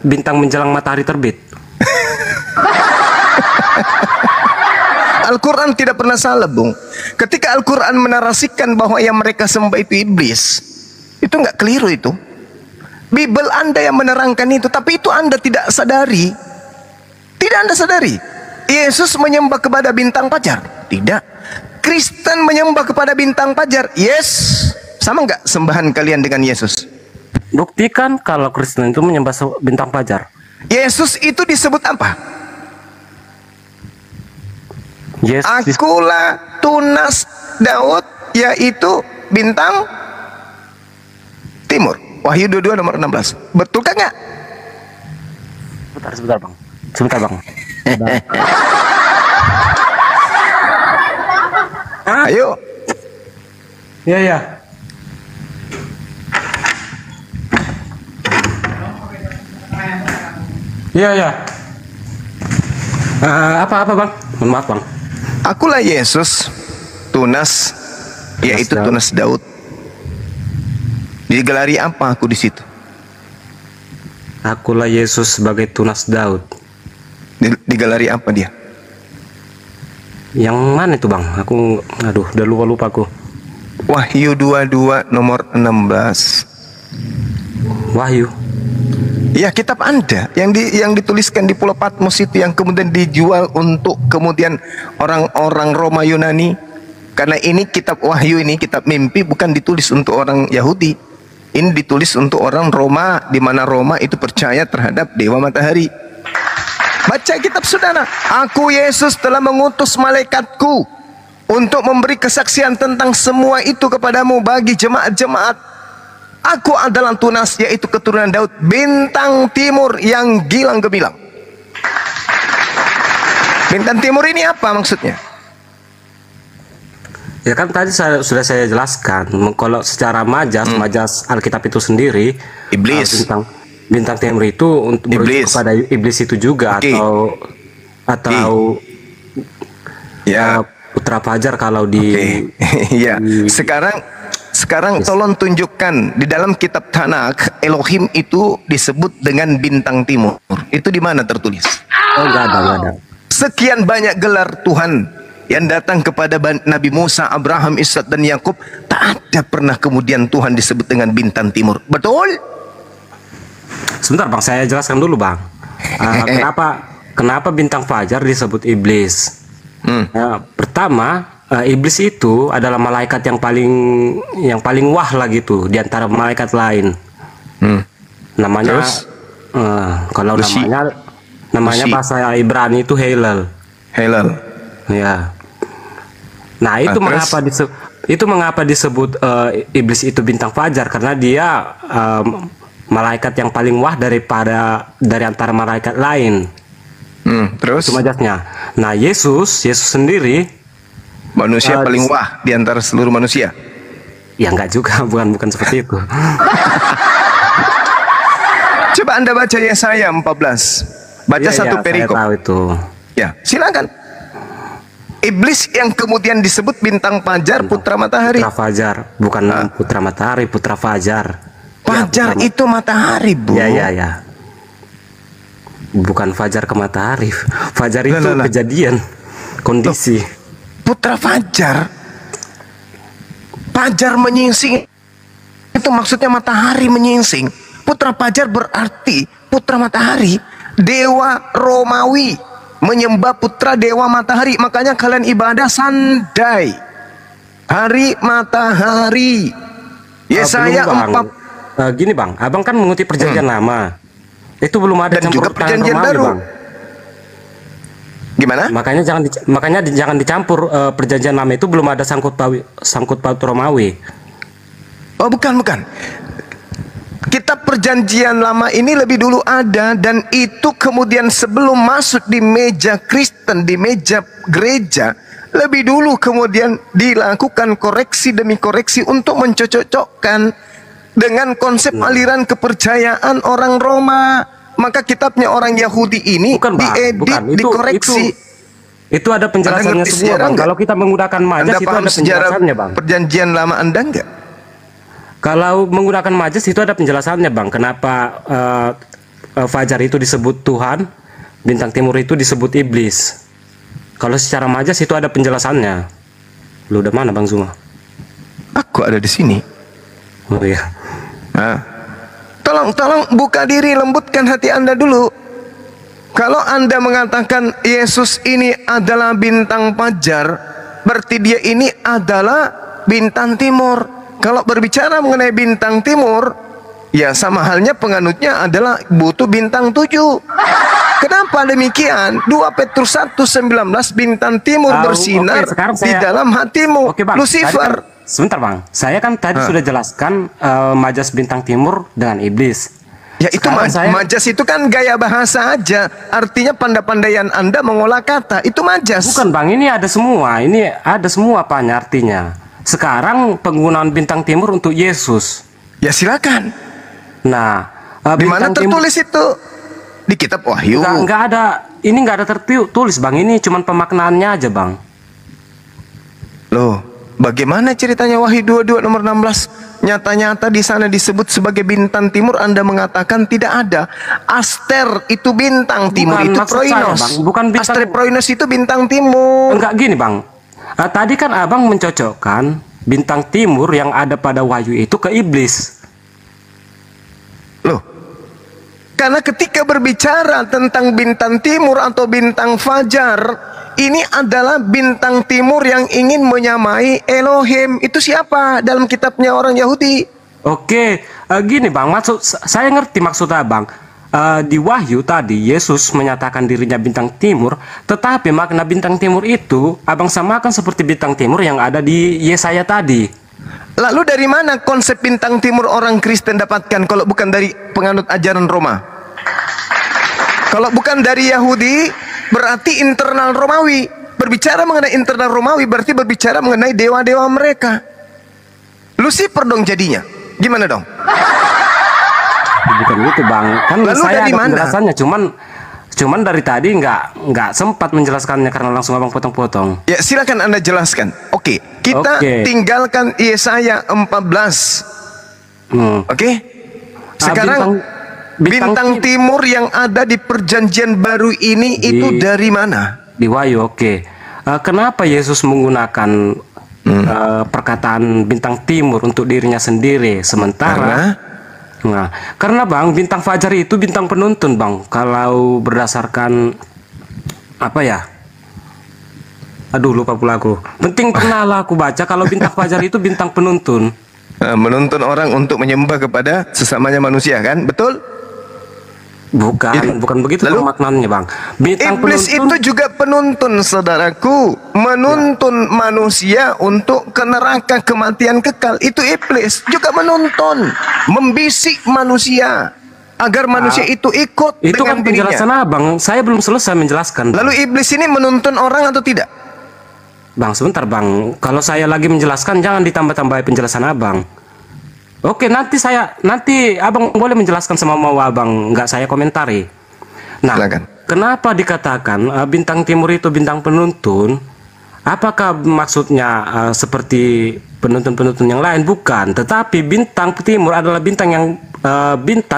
bintang menjelang matahari terbit. Al-Quran tidak pernah salah, Bung. Ketika Al-Quran menarasikan bahwa yang mereka sembah itu iblis, itu nggak keliru itu. Bible Anda yang menerangkan itu, tapi itu Anda tidak sadari. Tidak Anda sadari. Yesus menyembah kepada bintang fajar? Tidak. Kristen menyembah kepada bintang fajar? Yes. Sama nggak sembahan kalian dengan Yesus? Buktikan kalau Kristen itu menyembah bintang fajar. Yesus itu disebut apa? Yesus Akulah tunas Daud, yaitu bintang timur. Wahyu 22 nomor 16. Betulkah nggak? Sebentar Bang. Sebentar Bang. Ayo. Iya. Iya. Apa Bang? Mohon maaf Bang. Akulah Yesus, tunas, yaitu Daud. tunas Daud. Digelari apa aku di situ? Akulah Yesus sebagai tunas Daud. Digelari apa dia? Yang mana itu bang? Aku, aduh, udah lupa aku. Wahyu 22 nomor 16. Wahyu. Ya, kitab Anda yang dituliskan di Pulau Patmos itu, yang kemudian dijual untuk kemudian orang-orang Roma Yunani. Karena ini kitab Wahyu, ini kitab mimpi, bukan ditulis untuk orang Yahudi. Ini ditulis untuk orang Roma, di mana Roma itu percaya terhadap dewa matahari. Baca kitab saudara. Aku Yesus telah mengutus malaikatku untuk memberi kesaksian tentang semua itu kepadamu bagi jemaat-jemaat. Aku adalah tunas, yaitu keturunan Daud, bintang timur yang gilang gemilang. Bintang timur ini apa maksudnya? Ya kan tadi sudah saya jelaskan. Kalau secara majas Alkitab itu sendiri, iblis. Bintang timur itu untuk merujuk kepada iblis itu juga, atau ya, putra fajar kalau di. Ya, sekarang tolong tunjukkan di dalam kitab Tanakh Elohim itu disebut dengan bintang timur. Itu di mana tertulis? Oh, enggak ada. Sekian banyak gelar Tuhan yang datang kepada Nabi Musa, Abraham, Ishak dan Yakub, tak ada pernah kemudian Tuhan disebut dengan bintang timur. Betul? Sebentar bang, saya jelaskan dulu bang. Kenapa bintang fajar disebut iblis? Pertama, iblis itu adalah malaikat yang paling wah lah gitu di antara malaikat lain. Namanya kalau namanya bahasa Ibrani itu Helel. Ya. Nah, itu mengapa disebut iblis itu bintang fajar, karena dia malaikat yang paling wah dari antara malaikat lain. Terus? Itu majasnya. Nah, Yesus sendiri manusia paling wah di antara seluruh manusia. Ya enggak juga, bukan seperti itu. Coba Anda baca Yesaya 14. Baca satu perikop. Saya tahu itu. Ya, silakan. Iblis yang kemudian disebut bintang fajar, putra matahari. Putra fajar, bukan putra matahari, putra fajar. Fajar itu matahari, Bu. Ya. Bukan fajar ke matahari. Fajar itu kejadian, kondisi. Putra fajar, fajar menyingsing, itu maksudnya matahari menyingsing. Putra fajar berarti putra matahari. Dewa Romawi menyembah putra dewa matahari, makanya kalian ibadah Sandai, hari matahari. Yesaya 4. Gini bang, abang kan mengutip perjanjian lama, itu belum ada dan juga perjanjian Romawi, baru bang. Gimana? Makanya jangan dicampur. Perjanjian lama itu belum ada sangkut paut Romawi. Oh, bukan. Kitab perjanjian lama ini lebih dulu ada, dan itu kemudian sebelum masuk di meja Kristen, di meja gereja, lebih dulu kemudian dilakukan koreksi demi koreksi untuk mencocokkan dengan konsep aliran kepercayaan orang Roma. Maka kitabnya orang Yahudi ini diedit, dikoreksi. Itu ada penjelasannya semua, bang. Kalau kita menggunakan majas itu ada penjelasannya, bang. Perjanjian lama Anda enggak? Kalau menggunakan majas itu ada penjelasannya, bang. Kenapa fajar itu disebut Tuhan, bintang timur itu disebut iblis. Kalau secara majas itu ada penjelasannya. Lu udah mana, Bang Zuma? Aku ada di sini. Oh iya. Tolong buka diri, lembutkan hati Anda dulu. Kalau Anda mengatakan Yesus ini adalah bintang fajar, berarti dia ini adalah bintang timur. Kalau berbicara mengenai bintang timur, ya sama halnya penganutnya adalah butuh bintang 7. Kenapa demikian? 2 Petrus 1:19, bintang timur bersinar di dalam hatimu. Lucifer. Sebentar, Bang. Saya kan tadi sudah jelaskan majas bintang timur dengan iblis. Ya, itu majas itu kan gaya bahasa aja. Artinya pandai-pandaian Anda mengolah kata. Itu majas. Bukan, Bang. Ini ada semua. Ini ada semua apanya artinya. Sekarang penggunaan bintang timur untuk Yesus. Ya, silakan. Nah, di mana tertulis itu? Di kitab Wahyu. Enggak ada. Ini enggak ada tertulis, Bang. Ini cuma pemaknaannya aja, Bang. Loh, Bagaimana ceritanya Wahyu 22 nomor 16? Nyata-nyata di sana disebut sebagai bintang timur, Anda mengatakan tidak ada. Aster itu bintang timur, Bukan, itu maksud saya, Proinos. Bang, bukan bintang- Aster Proinos itu bintang timur. Enggak gini bang, tadi kan abang mencocokkan bintang timur yang ada pada Wahyu itu ke iblis. Loh, karena ketika berbicara tentang bintang timur atau bintang fajar, ini adalah bintang timur yang ingin menyamai Elohim. Itu siapa dalam kitabnya orang Yahudi? Oke, gini bang, maksud saya ngerti maksud abang. Di Wahyu tadi Yesus menyatakan dirinya bintang timur, tetapi makna bintang timur itu abang samakan seperti bintang timur yang ada di Yesaya tadi. Lalu dari mana konsep bintang timur orang Kristen dapatkan kalau bukan dari penganut ajaran Roma? Kalau bukan dari Yahudi, berarti internal Romawi. Berbicara mengenai internal Romawi berarti berbicara mengenai dewa-dewa mereka. Lucifer dong jadinya. Gimana dong? Bukan gitu bang, kan Lalu saya dari ada mana? penjelasannya, cuman dari tadi nggak sempat menjelaskannya karena langsung abang potong-potong. Ya silakan Anda jelaskan. Oke, kita Oke. tinggalkan Yesaya 14. Oke. Sekarang bintang timur yang ada di perjanjian baru ini itu dari mana? Di Wahyu, oke. Kenapa Yesus menggunakan perkataan bintang timur untuk dirinya sendiri, sementara karena bang, bintang fajar itu bintang penuntun bang. Kalau berdasarkan apa ya? Aduh lupa pula aku. Penting pernah lah aku baca kalau bintang fajar itu bintang penuntun. Menuntun orang untuk menyembah kepada sesamanya manusia, kan? Betul? Bukan begitu maknanya bang. Bintang Iblis penuntun, itu juga penuntun, saudaraku. Menuntun manusia untuk ke neraka kematian kekal. Itu iblis juga menuntun, membisik manusia agar manusia itu ikut itu dengan kan penjelasan dirinya. abang. Saya belum selesai menjelaskan. Bang. Lalu iblis ini menuntun orang atau tidak? Bang, sebentar bang. Kalau saya lagi menjelaskan jangan ditambah-tambah penjelasan abang. Oke, nanti abang boleh menjelaskan sama mau abang, nggak saya komentari. Nah, silakan. Kenapa dikatakan bintang timur itu bintang penuntun? Apakah maksudnya seperti penuntun-penuntun yang lain? Bukan, tetapi bintang timur adalah bintang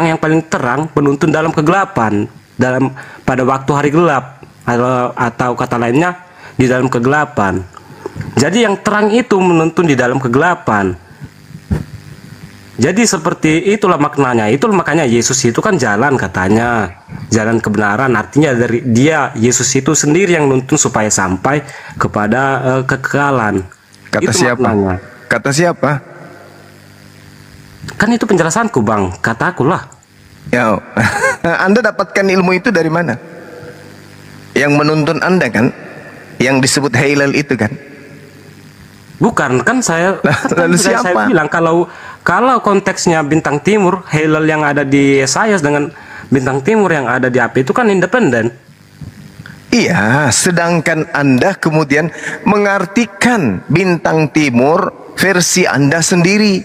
yang paling terang, penuntun dalam kegelapan, pada waktu hari gelap, atau kata lainnya di dalam kegelapan. Jadi yang terang itu menuntun di dalam kegelapan. Jadi seperti itulah maknanya. Itulah makanya Yesus itu kan jalan katanya, jalan kebenaran. Artinya dari dia Yesus itu sendiri yang nuntun supaya sampai kepada kekekalan. Kata Itu siapa? maknanya. Kata siapa? Kan itu penjelasanku bang, kataku lah. Ya, Anda dapatkan ilmu itu dari mana? Yang menuntun Anda kan? Yang disebut Hillel itu kan? Bukan, kan saya Lalu saya siapa? bilang kalau konteksnya bintang timur, Hillel yang ada di Yesaya dengan bintang timur yang ada di api itu kan independen. Iya, sedangkan Anda kemudian mengartikan bintang timur versi Anda sendiri.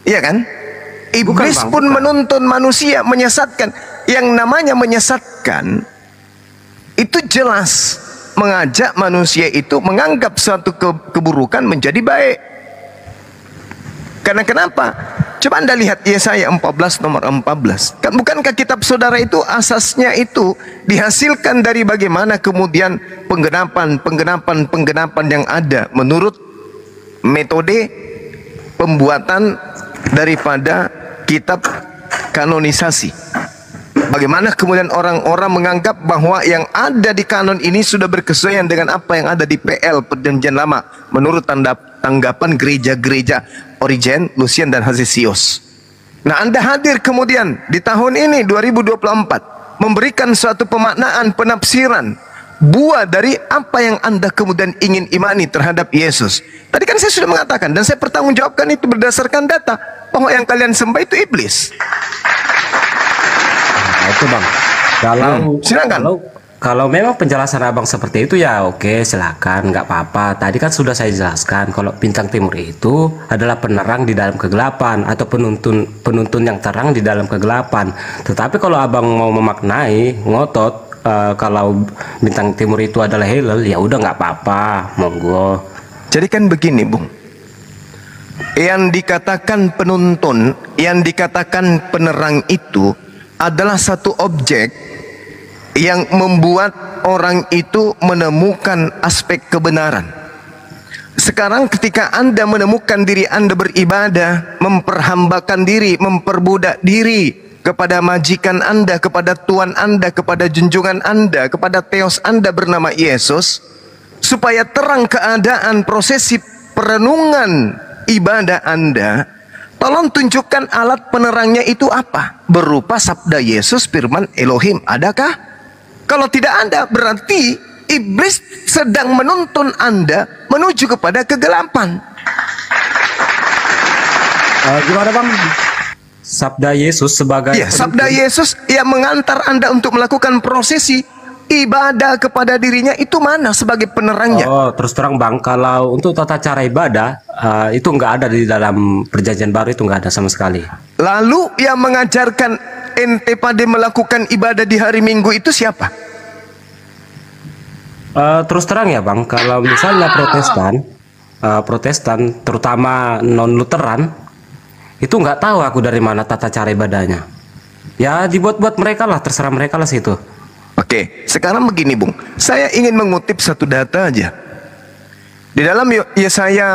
Iya kan? Iblis Bang, pun menuntun manusia, menyesatkan. Yang namanya menyesatkan itu jelas mengajak manusia itu menganggap suatu keburukan menjadi baik. Karena kenapa? Coba Anda lihat Yesaya 14 nomor 14. Kan bukankah kitab saudara itu asasnya itu dihasilkan dari bagaimana kemudian penggenapan yang ada menurut metode pembuatan daripada kitab kanonisasi. Bagaimana kemudian orang-orang menganggap bahwa yang ada di kanon ini sudah berkesesuaian dengan apa yang ada di PL Perjanjian Lama menurut tanggapan gereja-gereja Origen, Lucian dan Hezesius. Nah, Anda hadir kemudian di tahun ini 2024 memberikan suatu pemaknaan, penafsiran buah dari apa yang Anda kemudian ingin imani terhadap Yesus. Tadi kan saya sudah mengatakan dan saya pertanggungjawabkan itu berdasarkan data bahwa yang kalian sembah itu iblis. Nah, itu bang. Silakan. Kalau memang penjelasan abang seperti itu ya oke, silakan, nggak apa-apa. Tadi kan sudah saya jelaskan kalau bintang timur itu adalah penerang di dalam kegelapan atau penuntun yang terang di dalam kegelapan. Tetapi kalau abang mau memaknai ngotot kalau bintang timur itu adalah Hillel, ya udah nggak apa-apa, monggo. Jadi kan begini, Bung. yang dikatakan penuntun, yang dikatakan penerang itu adalah satu objek yang membuat orang itu menemukan aspek kebenaran. Sekarang ketika Anda menemukan diri Anda beribadah, memperhambakan diri, memperbudak diri kepada majikan Anda, kepada Tuhan Anda, kepada junjungan Anda, kepada Theos Anda bernama Yesus, supaya terang keadaan prosesi perenungan ibadah Anda, tolong tunjukkan alat penerangnya itu apa? Berupa sabda Yesus, firman Elohim. Adakah? Kalau tidak ada, berarti iblis sedang menuntun Anda menuju kepada kegelapan. Gimana bang? Sabda Yesus sebagai Ya, sabda Yesus yang mengantar Anda untuk melakukan prosesi ibadah kepada dirinya itu mana sebagai penerangnya? Oh, terus terang bang, kalau untuk tata cara ibadah itu nggak ada di dalam perjanjian baru, itu nggak ada sama sekali. Lalu yang mengajarkan ente pada melakukan ibadah di hari Minggu itu siapa? Terus terang ya bang, kalau misalnya Protestan terutama non Lutheran itu nggak tahu aku dari mana tata cara ibadahnya. Ya dibuat-buat mereka lah, terserah mereka lah situ. Oke, sekarang begini Bung, saya ingin mengutip satu data aja. Di dalam Yesaya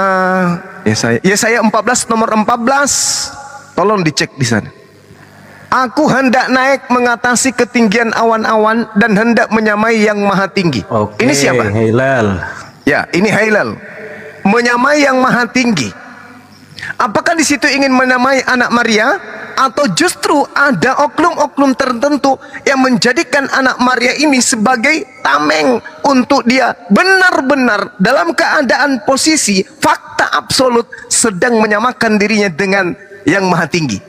14 nomor 14, tolong dicek di sana. Aku hendak naik mengatasi ketinggian awan-awan dan hendak menyamai yang maha tinggi. Oke, ini siapa? Hillel. Ya, ini Hillel. Menyamai yang maha tinggi. Apakah di situ ingin menamai anak Maria, atau justru ada oknum-oknum tertentu yang menjadikan anak Maria ini sebagai tameng untuk dia benar-benar dalam keadaan posisi fakta absolut sedang menyamakan dirinya dengan yang maha tinggi?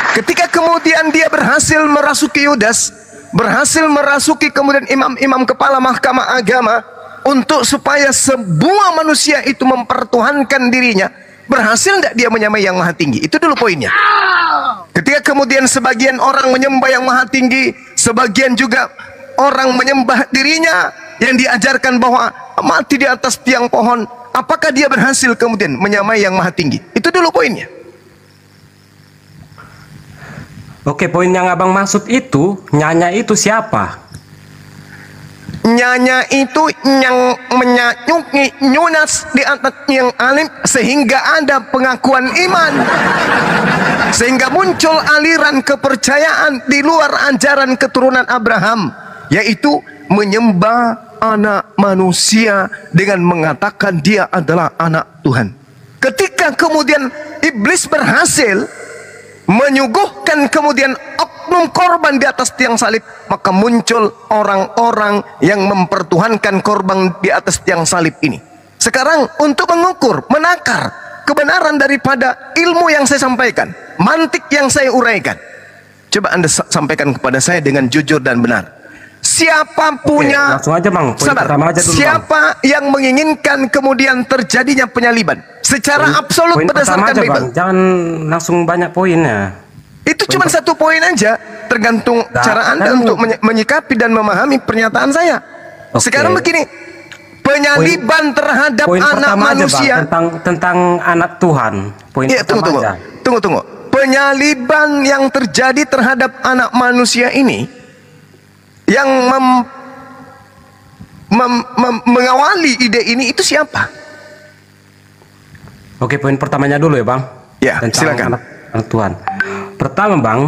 Ketika kemudian dia berhasil merasuki Yudas, berhasil merasuki kemudian imam-imam kepala mahkamah agama, untuk supaya sebuah manusia itu mempertuhankan dirinya, berhasil tidak dia menyamai yang maha tinggi? Itu dulu poinnya. Ketika kemudian sebagian orang menyembah yang maha tinggi, sebagian juga orang menyembah dirinya yang diajarkan bahwa mati di atas tiang pohon, apakah dia berhasil kemudian menyamai yang maha tinggi? Itu dulu poinnya. Oke, poin yang abang maksud itu, nyanya itu siapa? Nyanya itu yang menyanyuki nyunas di atas yang alim, sehingga ada pengakuan iman, sehingga muncul aliran kepercayaan di luar ajaran keturunan Abraham, yaitu menyembah anak manusia dengan mengatakan dia adalah anak Tuhan. Ketika kemudian iblis berhasil menyuguhkan kemudian oknum korban di atas tiang salib, maka muncul orang-orang yang mempertuhankan korban di atas tiang salib ini. Sekarang untuk mengukur, menakar kebenaran daripada ilmu yang saya sampaikan, mantik yang saya uraikan, coba Anda sampaikan kepada saya dengan jujur dan benar. Siapa punya, langsung aja bang, poin pertama aja dulu, siapa bang, yang menginginkan kemudian terjadinya penyaliban secara absolut poin berdasarkan aja, Bible? bang. Jangan langsung banyak poinnya. Itu cuma satu poin aja, tergantung cara Anda untuk menyikapi dan memahami pernyataan saya. Sekarang begini, penyaliban terhadap poin anak manusia aja, bang, tentang anak Tuhan. Poin ya, tunggu. Penyaliban yang terjadi terhadap anak manusia ini, yang mengawali ide ini itu siapa? Oke, poin pertamanya dulu ya bang. Ya, tentang silakan. anak Tuhan. Pertama bang,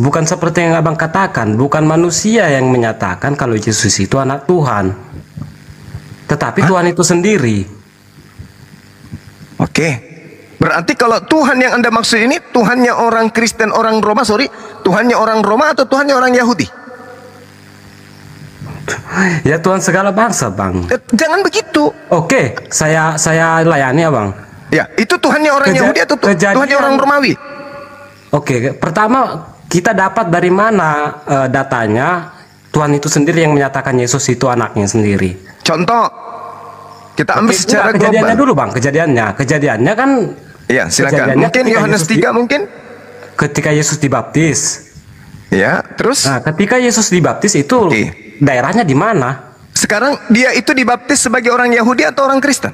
bukan seperti yang abang katakan, bukan manusia yang menyatakan kalau Yesus itu anak Tuhan, tetapi Tuhan itu sendiri. Oke, berarti kalau Tuhan yang Anda maksud ini Tuhannya orang Kristen, orang Roma, Tuhannya orang Roma atau Tuhannya orang Yahudi? Ya Tuhan segala bangsa bang. Jangan begitu. Oke, saya layani ya bang. Ya, itu Tuhannya orang Yahudi atau Tuhannya orang Romawi? Oke, pertama kita dapat dari mana datanya Tuhan itu sendiri yang menyatakan Yesus itu anaknya sendiri. Contoh, kita ambil secara global. Kejadiannya dulu bang, kejadiannya kan. Ya, silakan. Mungkin Yohanes 3 mungkin. Ketika Yesus dibaptis. Ya, terus? Nah, ketika Yesus dibaptis itu daerahnya di mana? Sekarang dia itu dibaptis sebagai orang Yahudi atau orang Kristen?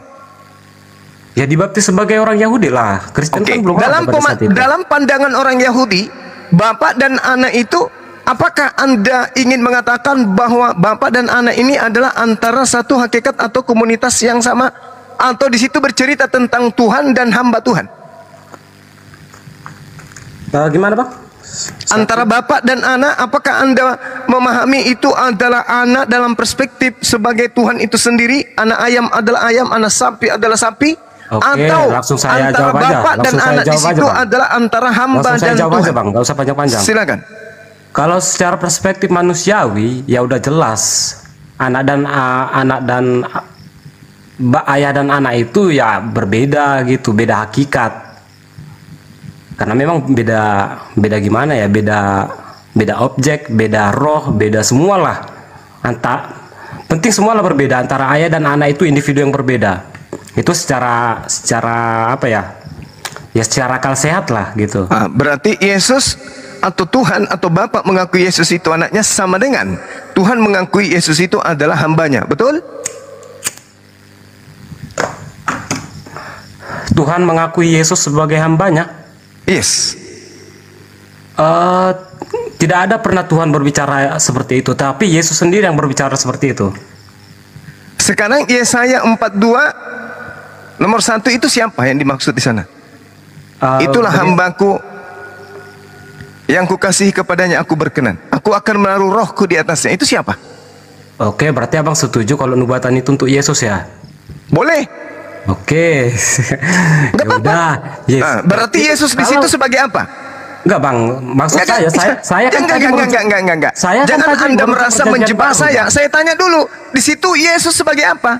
Ya dibaptis sebagai orang Yahudi lah. Kristen Oke, kan belum ada pada saat itu. dalam pandangan orang Yahudi, Bapak dan Anak itu, apakah Anda ingin mengatakan bahwa Bapak dan Anak ini adalah antara satu hakikat atau komunitas yang sama, atau di situ bercerita tentang Tuhan dan hamba Tuhan? Gimana Bang? Antara Bapak dan Anak, apakah Anda memahami itu adalah anak dalam perspektif sebagai Tuhan itu sendiri, anak ayam adalah ayam, anak sapi adalah sapi? Oke, Atau langsung saya antara jawab aja. Bapak dan Langsung saya Anak di jawab aja, situ Bang. adalah antara hamba Langsung saya dan jawab Tuhan? aja Bang, gak usah panjang-panjang. Silakan. Kalau secara perspektif manusiawi, ya udah jelas anak dan ayah dan anak itu ya berbeda gitu, beda hakikat. Karena memang beda gimana ya, beda objek, beda roh, beda semualah. Penting semualah berbeda, antara ayah dan anak itu individu yang berbeda. Itu secara apa ya? Ya secara akal sehat lah gitu. Berarti Yesus atau Tuhan atau Bapak mengakui Yesus itu anaknya sama dengan Tuhan mengakui Yesus itu adalah hambanya, betul? Tuhan mengakui Yesus sebagai hambanya? Yes. Tidak ada pernah Tuhan berbicara seperti itu, tapi Yesus sendiri yang berbicara seperti itu. Sekarang Yesaya 42 nomor 1 itu siapa yang dimaksud di sana? Itulah hambaku yang kukasihi, kepadanya aku berkenan. Aku akan menaruh rohku di atasnya. Itu siapa? Oke, berarti abang setuju kalau nubuatan itu untuk Yesus ya? Boleh. Oke. Enggak apa-apa. Berarti Yesus di situ sebagai apa? Enggak bang, maksud saya kan enggak. Jangan Anda merasa menjebak saya. Saya tanya dulu, di situ Yesus sebagai apa?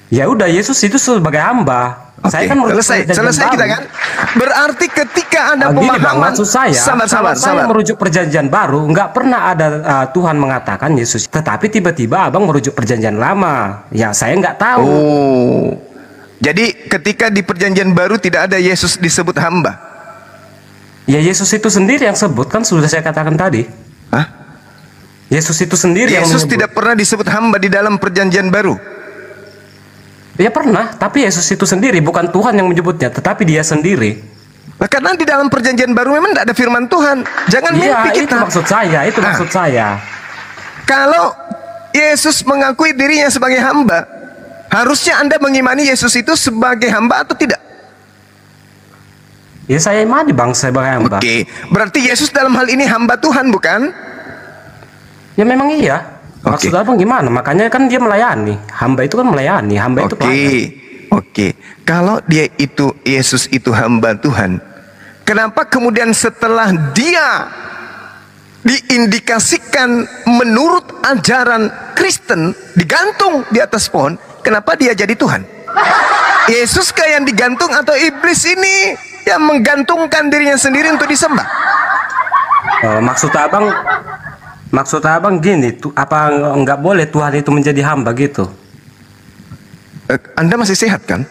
Ya udah, Yesus itu sebagai hamba. Saya kan selesai kita kan. Berarti ketika ada pemahaman, maksud saya, sabar. merujuk perjanjian baru, nggak pernah ada Tuhan mengatakan Yesus. Tetapi tiba-tiba abang merujuk perjanjian lama. Ya saya nggak tahu. Oh, jadi ketika di perjanjian baru tidak ada Yesus disebut hamba. Ya Yesus itu sendiri yang sebut, kan sudah saya katakan tadi. Hah? Yesus itu sendiri yang Yesus menyebut. tidak pernah disebut hamba di dalam perjanjian baru. Ya pernah, tapi Yesus itu sendiri, bukan Tuhan yang menyebutnya, tetapi dia sendiri. Nah, karena di dalam perjanjian baru memang tidak ada firman Tuhan. Jangan mimpi kita. Itu maksud saya. Kalau Yesus mengakui dirinya sebagai hamba, harusnya Anda mengimani Yesus itu sebagai hamba atau tidak? Ya saya imani bang sebagai hamba. Oke, berarti Yesus dalam hal ini hamba Tuhan, bukan? Ya memang iya. Maksud abang gimana? Makanya kan dia melayani. Hamba itu kan melayani. Hamba itu pelayan. Oke. Kalau dia itu, Yesus itu hamba Tuhan, kenapa kemudian setelah dia diindikasikan menurut ajaran Kristen digantung di atas pohon, kenapa dia jadi Tuhan? Yesus kayak yang digantung atau iblis ini yang menggantungkan dirinya sendiri untuk disembah? Maksud abang gini, apa nggak boleh Tuhan itu menjadi hamba gitu? Anda masih sehat kan?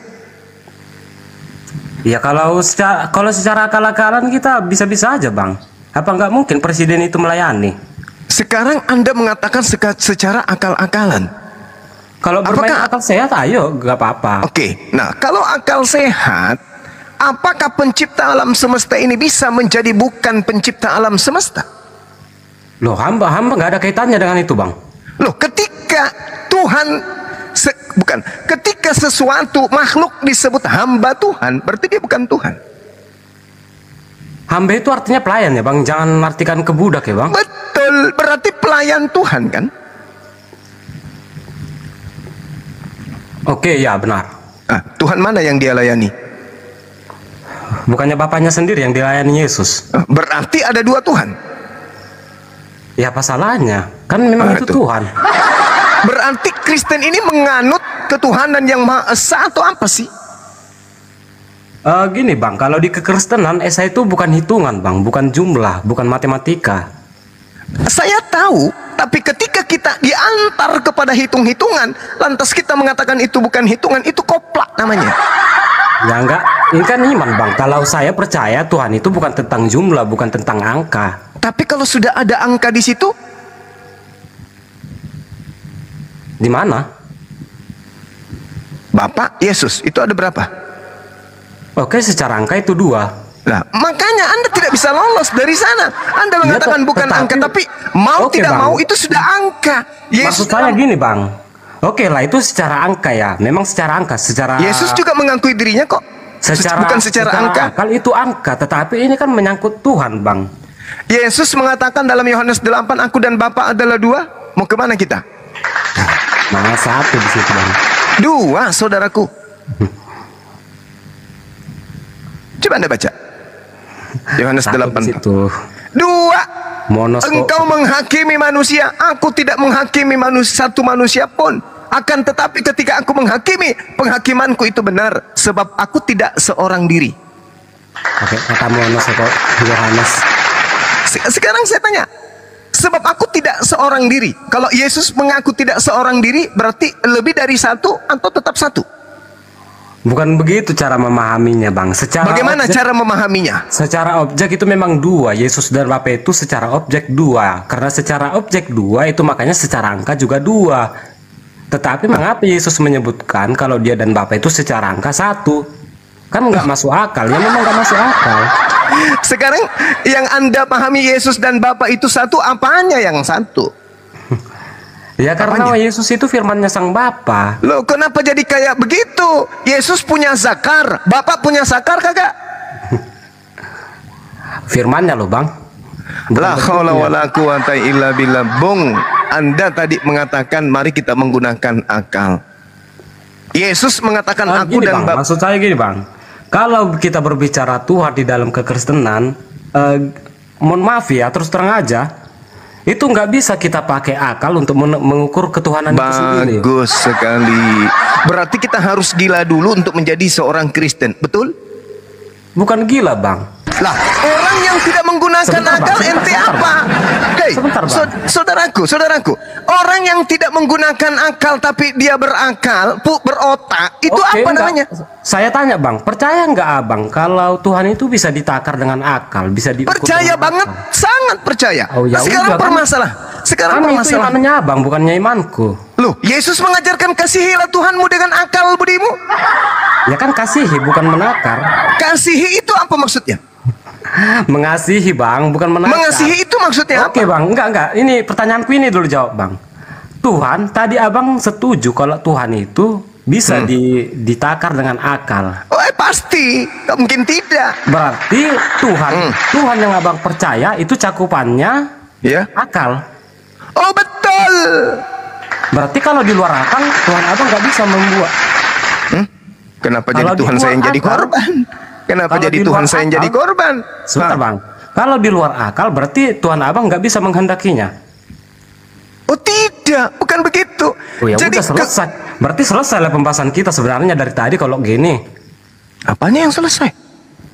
Ya kalau secara akal-akalan kita bisa-bisa aja bang. Apa nggak mungkin presiden itu melayani? Sekarang Anda mengatakan secara akal-akalan. Kalau bermain akal sehat, ayo nggak apa-apa. Oke, nah kalau akal sehat, apakah pencipta alam semesta ini bisa menjadi bukan pencipta alam semesta? Loh, hamba nggak ada kaitannya dengan itu bang. Loh, ketika ketika sesuatu makhluk disebut hamba Tuhan, berarti dia bukan Tuhan. Hamba itu artinya pelayan ya bang, jangan artikan kebudak ya bang. Betul, berarti pelayan Tuhan kan? Oke, ya benar. Tuhan mana yang dia layani? Bukannya bapaknya sendiri yang dilayani Yesus? Berarti ada dua Tuhan. Ya apa salahnya? Kan memang itu Tuhan. Berarti Kristen ini menganut ketuhanan yang Maha Esa atau apa sih? Gini bang, kalau di kekristenan Esa itu bukan hitungan bang, bukan jumlah, bukan matematika. Saya tahu, tapi ketika kita diantar kepada hitung-hitungan, lantas kita mengatakan itu bukan hitungan, itu koplak namanya. Ya enggak, ini kan iman bang. Kalau saya percaya Tuhan itu bukan tentang jumlah, bukan tentang angka. Tapi kalau sudah ada angka di situ, di mana? Bapa, Yesus. Itu ada berapa? Oke, secara angka itu 2. Nah, makanya Anda tidak bisa lolos dari sana. Anda mengatakan bukan angka, tapi mau Oke, tidak Bang. mau itu sudah angka. Maksud saya gini, Bang. Oke lah, itu secara angka ya. Memang secara angka, secara Yesus juga mengakui dirinya kok. Bukan secara angka. Akal itu angka, tetapi ini kan menyangkut Tuhan, Bang. Yesus mengatakan dalam Yohanes 8, aku dan Bapa adalah 2. Mau kemana kita? Nah, 1 di situ, Bang. 2, saudaraku. Coba Anda baca. Yohanes 8. Situ. 2. Engkau menghakimi manusia, aku tidak menghakimi satu manusia pun. Akan tetapi ketika aku menghakimi, penghakimanku itu benar, sebab aku tidak seorang diri. Oke, kata monos atau Yohanes. Sekarang saya tanya, sebab aku tidak seorang diri. Kalau Yesus mengaku tidak seorang diri, berarti lebih dari 1 atau tetap 1? Bukan begitu cara memahaminya, Bang. Bagaimana cara memahaminya? Secara objek itu memang 2. Yesus dan Bapa itu secara objek 2. Karena secara objek 2 itu makanya secara angka juga 2. Tetapi mengapa Yesus menyebutkan kalau dia dan Bapa itu secara angka 1? Kan nggak masuk akal. Ya memang nggak masuk akal. Sekarang yang Anda pahami Yesus dan Bapa itu 1, apanya yang 1? Ya karena Yesus itu firmannya sang Bapa. Loh, kenapa jadi kayak begitu? Yesus punya zakar, Bapak punya zakar kagak? Firmannya loh, Bang. La haula wala quwata illa billah. Bung, Anda tadi mengatakan mari kita menggunakan akal. Yesus mengatakan aku gini, dan Bang, Bapak. maksud saya gini, Bang. Kalau kita berbicara Tuhan di dalam kekristenan, mohon maaf ya, terus terang aja, itu nggak bisa kita pakai akal untuk mengukur ketuhanan itu sendiri. Bagus sekali. Berarti kita harus gila dulu untuk menjadi seorang Kristen, betul? Bukan gila, Bang. Lah, orang yang tidak menggunakan akal, ente apa? Hei, saudaraku, orang yang tidak menggunakan akal tapi dia berakal, berotak, itu apa namanya? Saya tanya, Bang, percaya nggak Abang kalau Tuhan itu bisa ditakar dengan akal, bisa diukur? Percaya banget, sangat percaya. Oh, ya sekarang udah, permasalah. Sekarang itu permasalah. imannya Abang, bukannya imanku. Loh, Yesus mengajarkan kasihilah Tuhanmu dengan akal budimu. Ya kan kasihi, bukan menakar. Kasihi itu apa maksudnya? Mengasihi, Bang, bukan menakar. Mengasihi itu maksudnya apa? Oke, Bang, enggak. Ini pertanyaanku ini dulu jawab, Bang. Tuhan, tadi Abang setuju kalau Tuhan itu bisa ditakar dengan akal. Oh, pasti, tak mungkin tidak. Berarti Tuhan yang Abang percaya itu cakupannya akal. Oh, betul. Berarti kalau di luar akal, Tuhan Abang nggak bisa membuat. Kenapa jadi Tuhan saya yang jadi korban? Kenapa jadi Tuhan saya yang jadi korban? Sebentar, Bang. Kalau di luar akal, berarti Tuhan Abang nggak bisa menghendakinya. Oh, tidak, bukan begitu. Oh, ya jadi udah selesai. Berarti selesai lah pembahasan kita sebenarnya dari tadi kalau gini. Apanya yang selesai?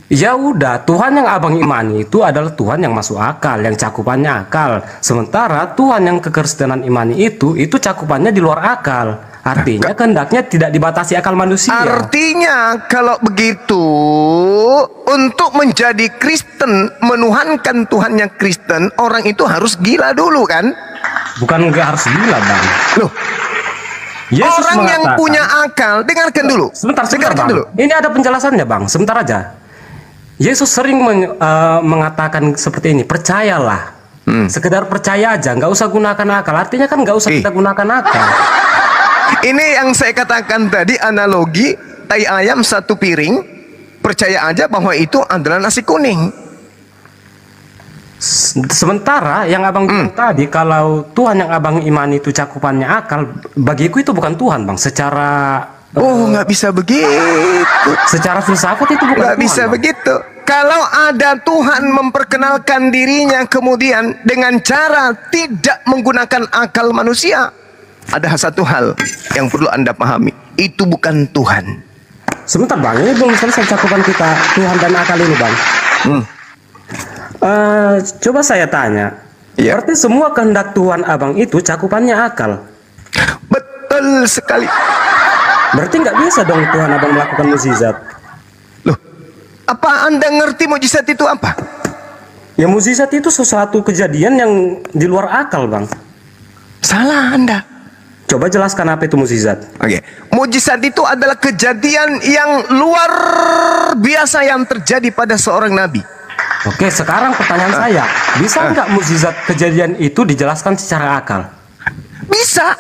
Ya udah, Tuhan yang Abang imani itu adalah Tuhan yang masuk akal, yang cakupannya akal. Sementara Tuhan yang kekristenan imani itu cakupannya di luar akal. Artinya kehendaknya tidak dibatasi akal manusia. Artinya kalau begitu, untuk menjadi Kristen, menuhankan Tuhannya Kristen, orang itu harus gila dulu kan? Bukan nggak harus gila, Bang. Loh, Yesus orang yang punya akal, dengarkan dulu. Sebentar, dengarkan Bang. dulu. Ini ada penjelasannya, Bang. Sebentar aja. Yesus sering mengatakan seperti ini, percayalah. Sekedar percaya aja, nggak usah gunakan akal. Artinya kan nggak usah kita gunakan akal. Ini yang saya katakan tadi, analogi tai ayam satu piring, percaya aja bahwa itu adalah nasi kuning. Sementara yang Abang bilang tadi, kalau Tuhan yang Abang imani itu cakupannya akal, bagiku itu bukan Tuhan, Bang. Secara nggak bisa begitu. Secara filsafat itu bukan nggak Tuhan, bisa Bang. begitu. Kalau ada Tuhan memperkenalkan dirinya kemudian dengan cara tidak menggunakan akal manusia, ada satu hal yang perlu Anda pahami, itu bukan Tuhan. Sebentar, Bang, ini belum selesai cakupan kita Tuhan dan akal ini, Bang. Coba saya tanya, berarti semua kehendak Tuhan Abang itu cakupannya akal? Betul sekali. Berarti nggak bisa dong Tuhan Abang melakukan mukjizat? Loh, apa Anda ngerti mukjizat itu apa? Ya, mukjizat itu sesuatu kejadian yang di luar akal, Bang. Salah Anda. Coba jelaskan apa itu mukjizat. Oke, mukjizat itu adalah kejadian yang luar biasa yang terjadi pada seorang nabi. Oke, sekarang pertanyaan saya, bisa nggak mukjizat kejadian itu dijelaskan secara akal? Bisa.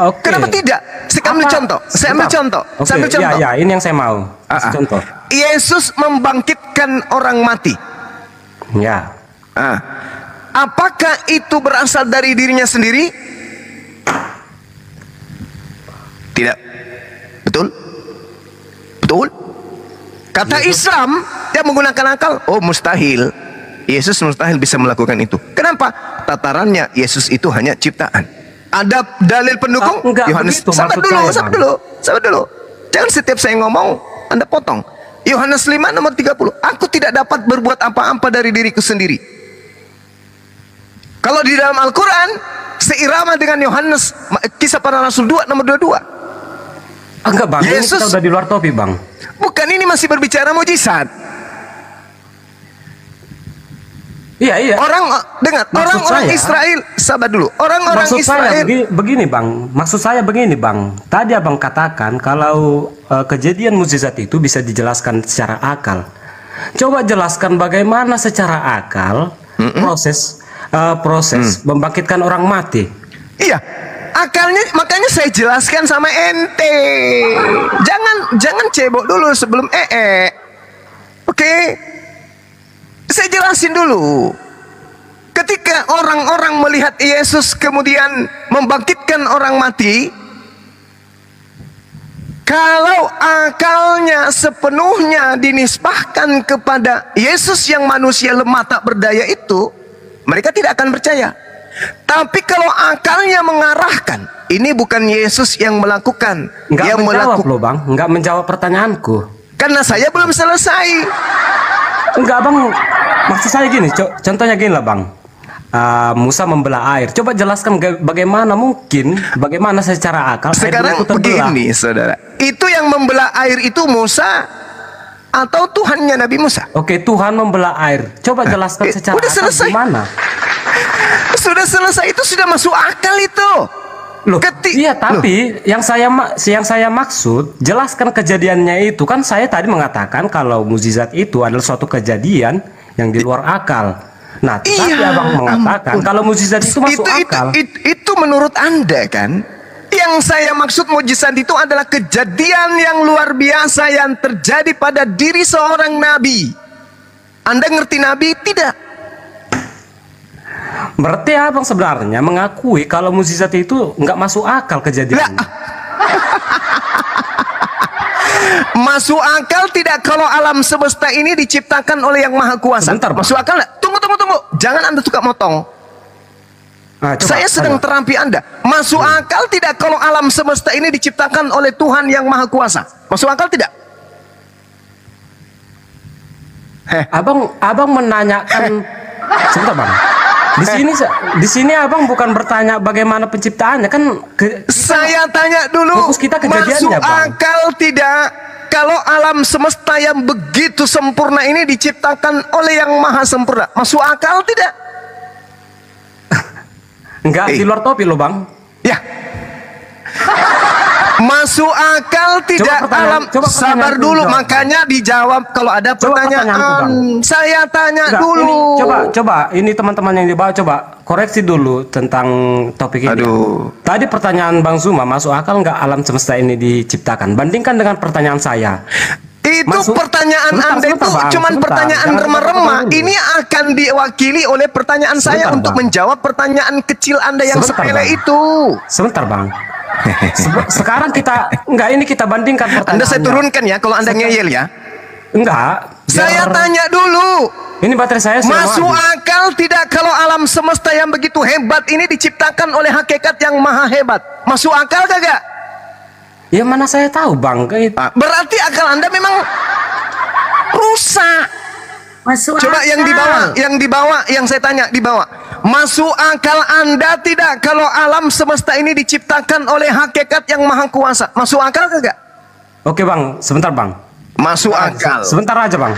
Oke. Kenapa tidak? Saya ambil contoh. Saya ambil contoh. Oke, Saya ambil contoh. ya, ini yang saya mau. Kasih contoh. Yesus membangkitkan orang mati. Ya. Apakah itu berasal dari dirinya sendiri? Tidak. Betul? Betul? Kata Islam yang menggunakan akal, oh mustahil. Yesus mustahil bisa melakukan itu. Kenapa? Tatarannya Yesus itu hanya ciptaan. Ada dalil pendukung? Yohanes, sabar dulu. Jangan setiap saya ngomong Anda potong. Yohanes 5 nomor 30. Aku tidak dapat berbuat apa-apa dari diriku sendiri. Kalau di dalam Al-Quran seirama dengan Yohanes Kisah Para Rasul 2 nomor 22. Enggak bang, Yesus, ini kita udah di luar topik bang. Bukan, ini masih berbicara mujizat. Iya. Orang-orang Israel, sabar dulu. Orang-orang Israel. Begini bang, maksud saya begini bang. Tadi abang katakan kalau kejadian mukjizat itu bisa dijelaskan secara akal. Coba jelaskan bagaimana secara akal proses membangkitkan orang mati. Iya, akalnya makanya saya jelaskan sama ente. Jangan cebok dulu sebelum Oke. Saya jelasin dulu. Ketika orang-orang melihat Yesus kemudian membangkitkan orang mati, kalau akalnya sepenuhnya dinisbahkan kepada Yesus yang manusia lemah tak berdaya itu, mereka tidak akan percaya. Tapi kalau akalnya mengarahkan, ini bukan Yesus yang melakukan, Nggak menjawab loh bang, nggak menjawab pertanyaanku. Karena saya belum selesai. Enggak bang, maksud saya gini, contohnya gini lah bang. Musa membelah air. Coba jelaskan bagaimana secara akal. Sekarang begini saudara, itu yang membelah air itu Musa atau Tuhannya Nabi Musa? Oke, Tuhan membelah air. Coba jelaskan secara udah akal selesai. gimana? Sudah selesai, itu sudah masuk akal itu. Loh, iya tapi yang saya maksud jelaskan kejadiannya itu kan saya tadi mengatakan kalau mukjizat itu adalah suatu kejadian yang di luar akal. Nah, tapi abang mengatakan kalau mukjizat itu masuk akal. Itu menurut Anda kan? Yang saya maksud mukjizat itu adalah kejadian yang luar biasa yang terjadi pada diri seorang nabi. Anda ngerti nabi? Tidak. Berarti abang sebenarnya mengakui kalau mukjizat itu nggak masuk akal kejadiannya. Masuk akal tidak kalau alam semesta ini diciptakan oleh Yang Maha Kuasa. Sebentar, masuk akal nggak? Tunggu. Jangan Anda suka motong. Saya sedang terampi Anda. Masuk akal tidak kalau alam semesta ini diciptakan oleh Tuhan Yang Maha Kuasa? Masuk akal tidak? Abang menanyakan sebentar bang. Di sini abang bukan bertanya bagaimana penciptaannya kan. Saya tanya dulu. Fokus kita kejadiannya, masuk akal tidak kalau alam semesta yang begitu sempurna ini diciptakan oleh Yang Maha Sempurna? Masuk akal tidak? Enggak, di luar topik loh bang. Ya. Masuk akal tidak alam. Sabar dulu, makanya dijawab kalau ada pertanyaan. Saya tanya dulu. Coba ini teman-teman yang di bawah coba koreksi dulu tentang topik ini. Tadi pertanyaan Bang Zuma, masuk akal nggak alam semesta ini diciptakan? Bandingkan dengan pertanyaan saya. Itu pertanyaan Anda itu cuma pertanyaan remah-remah. Ini akan diwakili oleh pertanyaan saya untuk menjawab pertanyaan kecil Anda yang sepele itu. Sebentar bang. Sekarang kita bandingkan pertanyaannya. Anda saya turunkan ya kalau Anda ngeyel ya. Enggak. Saya tanya dulu. Ini baterai saya masuk akal tidak kalau alam semesta yang begitu hebat ini diciptakan oleh hakikat yang maha hebat? Masuk akal kagak? Ya mana saya tahu bang. Berarti akal Anda memang rusak. Masuk Coba akal. yang di bawah, yang saya tanya di bawah. Masuk akal Anda tidak kalau alam semesta ini diciptakan oleh hakikat yang maha kuasa? Masuk akal kagak? Oke bang, sebentar bang. Masuk akal. Sebentar aja bang.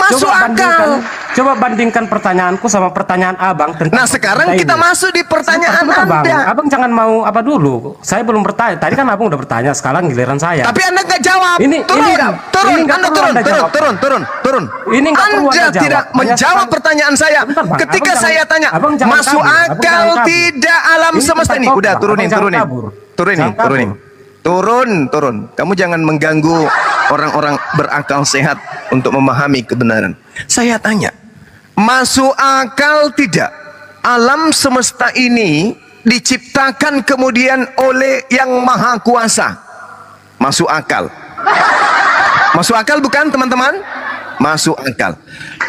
Masuk Coba akal. Coba bandingkan pertanyaanku sama pertanyaan abang tentang. Nah sekarang kita masuk di pertanyaan Bang. Anda. Abang jangan mau apa dulu. Saya belum bertanya. Tadi kan abang udah bertanya. Sekarang giliran saya. Tapi Anda nggak jawab. Turun. Ini nggak perlu Anda Anda tidak jawab. menjawab pertanyaan saya. Bentar, Bang. Ketika Abang saya tanya, masuk akal tidak alam semesta ini? Udah turunin. Turun. Kamu jangan mengganggu orang-orang berakal sehat untuk memahami kebenaran. Saya tanya, masuk akal tidak? Alam semesta ini diciptakan kemudian oleh Yang Maha Kuasa. Masuk akal. Masuk akal bukan teman-teman? Masuk akal.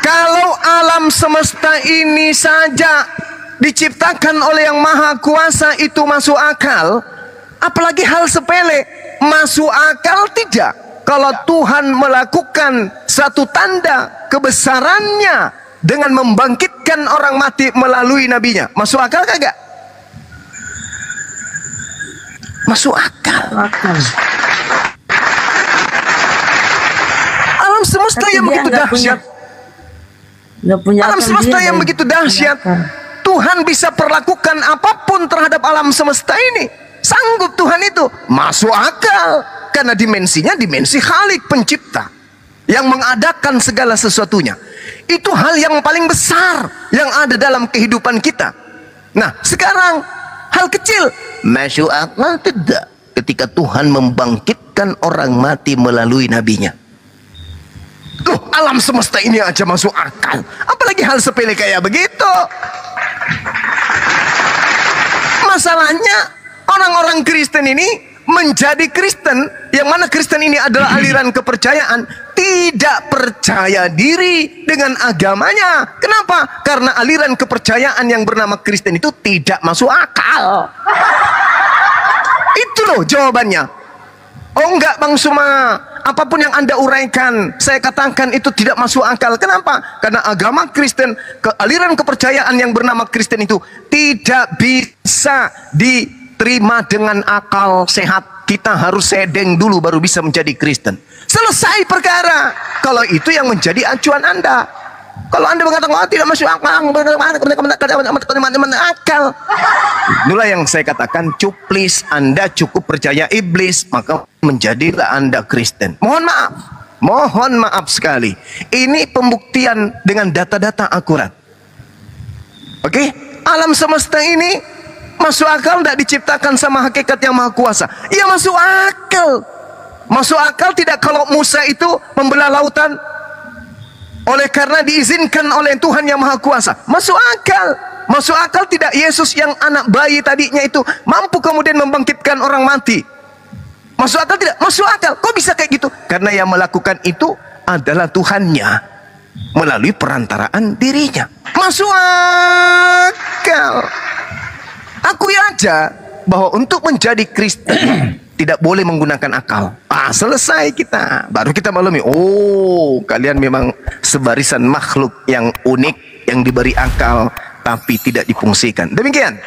Kalau alam semesta ini saja diciptakan oleh Yang Maha Kuasa itu masuk akal, apalagi hal sepele, masuk akal tidak? Kalau Tuhan melakukan satu tanda kebesarannya dengan membangkitkan orang mati melalui nabinya, masuk akal kagak? Masuk akal. Alam semesta yang begitu dahsyat. Alam semesta yang begitu dahsyat. Tuhan bisa perlakukan apapun terhadap alam semesta ini. Sanggup Tuhan itu. Masuk akal. Karena dimensinya dimensi Khalik, pencipta, yang mengadakan segala sesuatunya. Itu hal yang paling besar yang ada dalam kehidupan kita. Nah sekarang hal kecil, masuk akal tidak ketika Tuhan membangkitkan orang mati melalui nabinya? Loh, alam semesta ini aja masuk akal, apalagi hal sepele kayak begitu. Masalahnya orang-orang Kristen ini menjadi Kristen, yang mana Kristen ini adalah aliran kepercayaan, tidak percaya diri dengan agamanya. Kenapa? Karena aliran kepercayaan yang bernama Kristen itu tidak masuk akal. Itu loh jawabannya. Oh enggak Bang Suma, apapun yang Anda uraikan, saya katakan itu tidak masuk akal. Kenapa? Karena agama Kristen, aliran kepercayaan yang bernama Kristen itu tidak bisa diterima dengan akal sehat. Kita harus sedeng dulu baru bisa menjadi Kristen. Selesai perkara. Kalau itu yang menjadi acuan Anda. Kalau Anda mengatakan tidak masuk akal, itulah yang saya katakan, cuplis, Anda cukup percaya iblis, maka menjadilah Anda Kristen. Mohon maaf sekali. Ini pembuktian dengan data-data akurat. Oke? Alam semesta ini masuk akal tidak diciptakan sama hakikat yang Maha Kuasa? Iya masuk akal. Masuk akal tidak kalau Musa itu membelah lautan oleh karena diizinkan oleh Tuhan yang Maha Kuasa? Masuk akal. Masuk akal tidak Yesus yang anak bayi tadinya itu mampu kemudian membangkitkan orang mati? Masuk akal tidak? Masuk akal. Kok bisa kayak gitu? Karena yang melakukan itu adalah Tuhannya melalui perantaraan dirinya. Masuk akal. Akui aja bahwa untuk menjadi Kristen tidak boleh menggunakan akal. Selesai kita. Baru kita maklumi, oh kalian memang sebarisan makhluk yang unik, yang diberi akal tapi tidak difungsikan. Demikian.